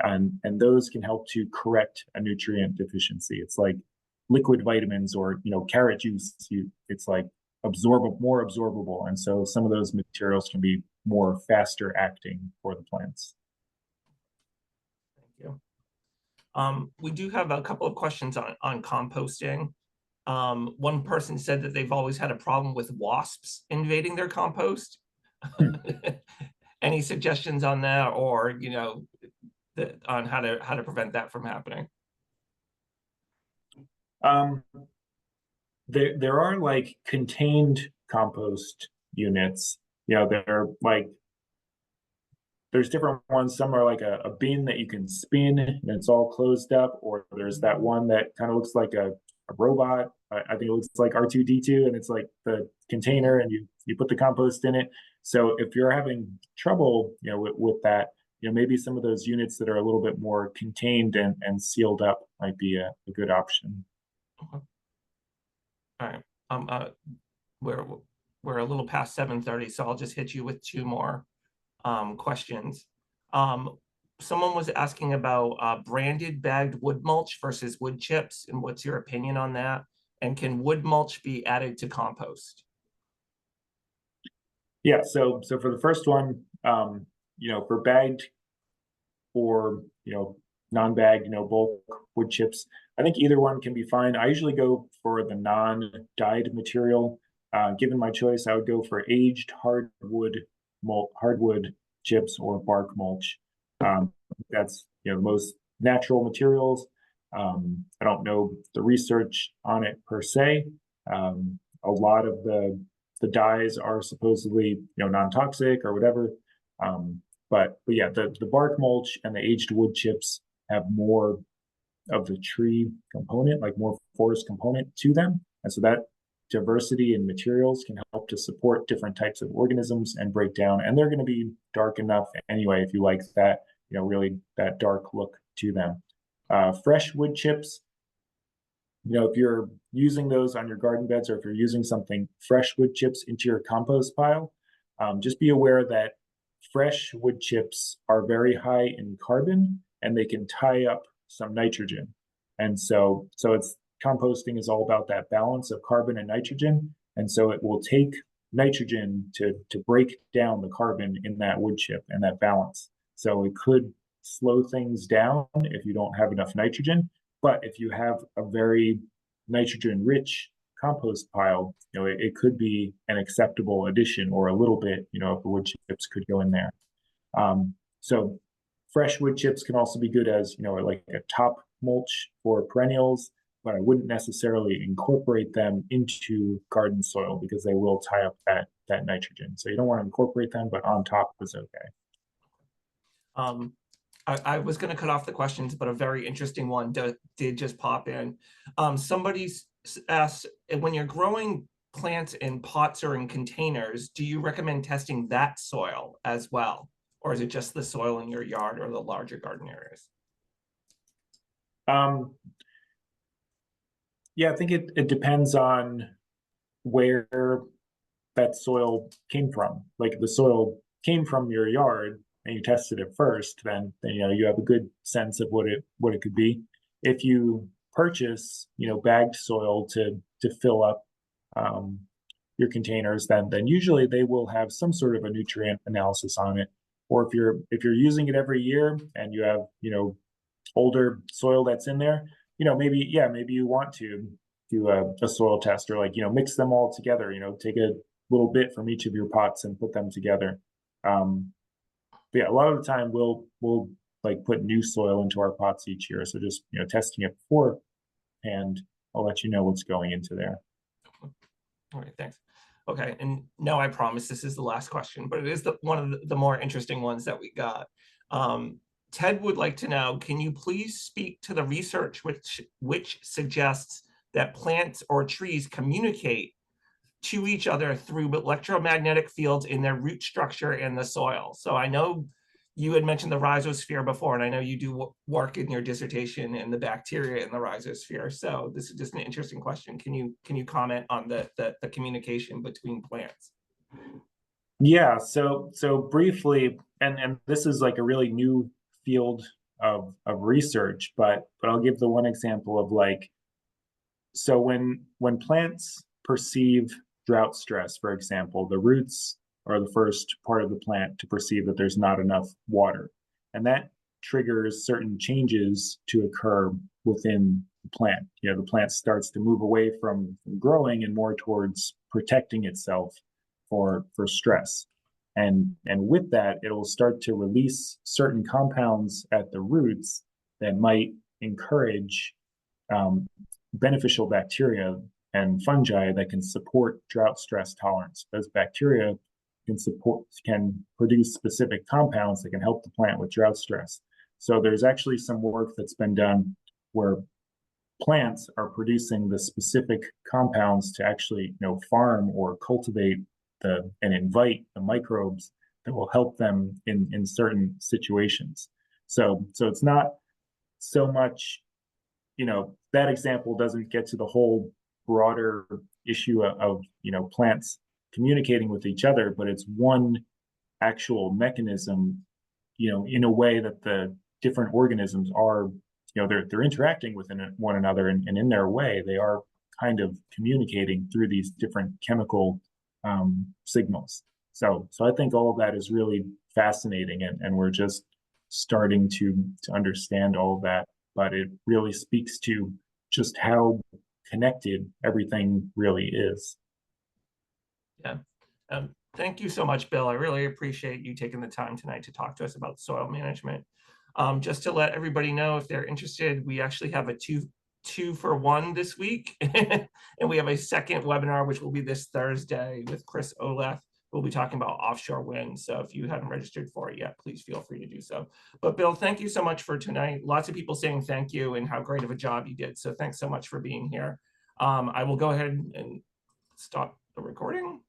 and those can help to correct a nutrient deficiency. It's like liquid vitamins, or carrot juice. It's like more absorbable, and so some of those materials can be more faster acting for the plants. Thank you. We do have a couple of questions on composting. One person said that they've always had a problem with wasps invading their compost. Any suggestions on that, or on how to prevent that from happening? There are like contained compost, units. They're like, there's different ones. Some are like a bin that you can spin and it's all closed up, or there's that one that kind of looks like a robot. I think it looks like R2D2, and it's like the container, and you put the compost in it. So if you're having trouble, with that, maybe some of those units that are a little bit more contained and sealed up might be a good option. Okay. All right. We're we're a little past 7:30, so I'll just hit you with two more questions. Someone was asking about branded bagged wood mulch versus wood chips, and what's your opinion on that? And can wood mulch be added to compost? Yeah, so for the first one, for bagged or non-bagged, bulk wood chips, I think either one can be fine. I usually go for the non-dyed material. Given my choice, I would go for aged hardwood chips or bark mulch. That's most natural materials. I don't know the research on it per se. A lot of the dyes are supposedly non-toxic or whatever. But yeah, the bark mulch and the aged wood chips have more of the tree component, like more forest component to them, and so that diversity in materials can help to support different types of organisms and break down. And they're going to be dark enough anyway if you like that, really that dark look to them. Fresh wood chips, if you're using those on your garden beds, or if you're using something fresh wood chips into your compost pile, just be aware that fresh wood chips are very high in carbon and they can tie up some nitrogen. And so it's composting is all about that balance of carbon and nitrogen. And so it will take nitrogen to break down the carbon in that wood chip and that balance. So it could slow things down if you don't have enough nitrogen. But if you have a very nitrogen rich compost pile, it could be an acceptable addition, or a little bit, if the wood chips could go in there. So fresh wood chips can also be good as, like a top mulch for perennials, but I wouldn't necessarily incorporate them into garden soil because they will tie up that nitrogen. So you don't want to incorporate them, but on top is okay. I was going to cut off the questions, but a very interesting one did just pop in. Somebody asked, when you're growing plants in pots or in containers, do you recommend testing that soil as well? Or is it just the soil in your yard or the larger garden areas? Yeah, I think it depends on where that soil came from. Like if the soil came from your yard and you tested it first, then you have a good sense of what it could be. If you purchase bagged soil to fill up your containers, then usually they will have some sort of a nutrient analysis on it. Or if you're using it every year and you have older soil that's in there, maybe you want to do a soil test, or like mix them all together. Take a little bit from each of your pots and put them together. But yeah, a lot of the time we'll like put new soil into our pots each year. So just testing it beforehand, I'll let you know what's going into there. All right, thanks. Okay, and no, I promise this is the last question, but it is one of the more interesting ones that we got. Ted would like to know, can you please speak to the research which suggests that plants or trees communicate to each other through electromagnetic fields in their root structure in the soil? So I know you had mentioned the rhizosphere before, and I know you do work in your dissertation in the bacteria in the rhizosphere. So this is just an interesting question. Can you comment on the communication between plants? Yeah, so briefly, and this is like a really new field of research, but I'll give the one example of like, so when plants perceive drought stress, for example, the roots are the first part of the plant to perceive that there's not enough water, and that triggers certain changes to occur within the plant. The plant starts to move away from growing and more towards protecting itself for stress. And with that, it'll start to release certain compounds at the roots that might encourage beneficial bacteria and fungi that can support drought stress tolerance. Those bacteria can produce specific compounds that can help the plant with drought stress. So there's actually some work that's been done where plants are producing the specific compounds to actually farm or cultivate and invite the microbes that will help them in certain situations. So it's not so much, that example doesn't get to the whole broader issue of plants communicating with each other, but it's one actual mechanism, in a way that the different organisms are, they're interacting with one another, and in their way, they are kind of communicating through these different chemical signals. So I think all of that is really fascinating, and we're just starting to understand all of that, but it really speaks to just how connected everything really is. Yeah. Thank you so much, Bill. I really appreciate you taking the time tonight to talk to us about soil management. Just to let everybody know, if they're interested, we actually have a two for one this week. And we have a second webinar, which will be this Thursday with Chris Oleth. We'll be talking about offshore wind. So if you haven't registered for it yet, please feel free to do so. But Bill, thank you so much for tonight. Lots of people saying thank you and how great of a job you did. So thanks so much for being here. I will go ahead and stop the recording.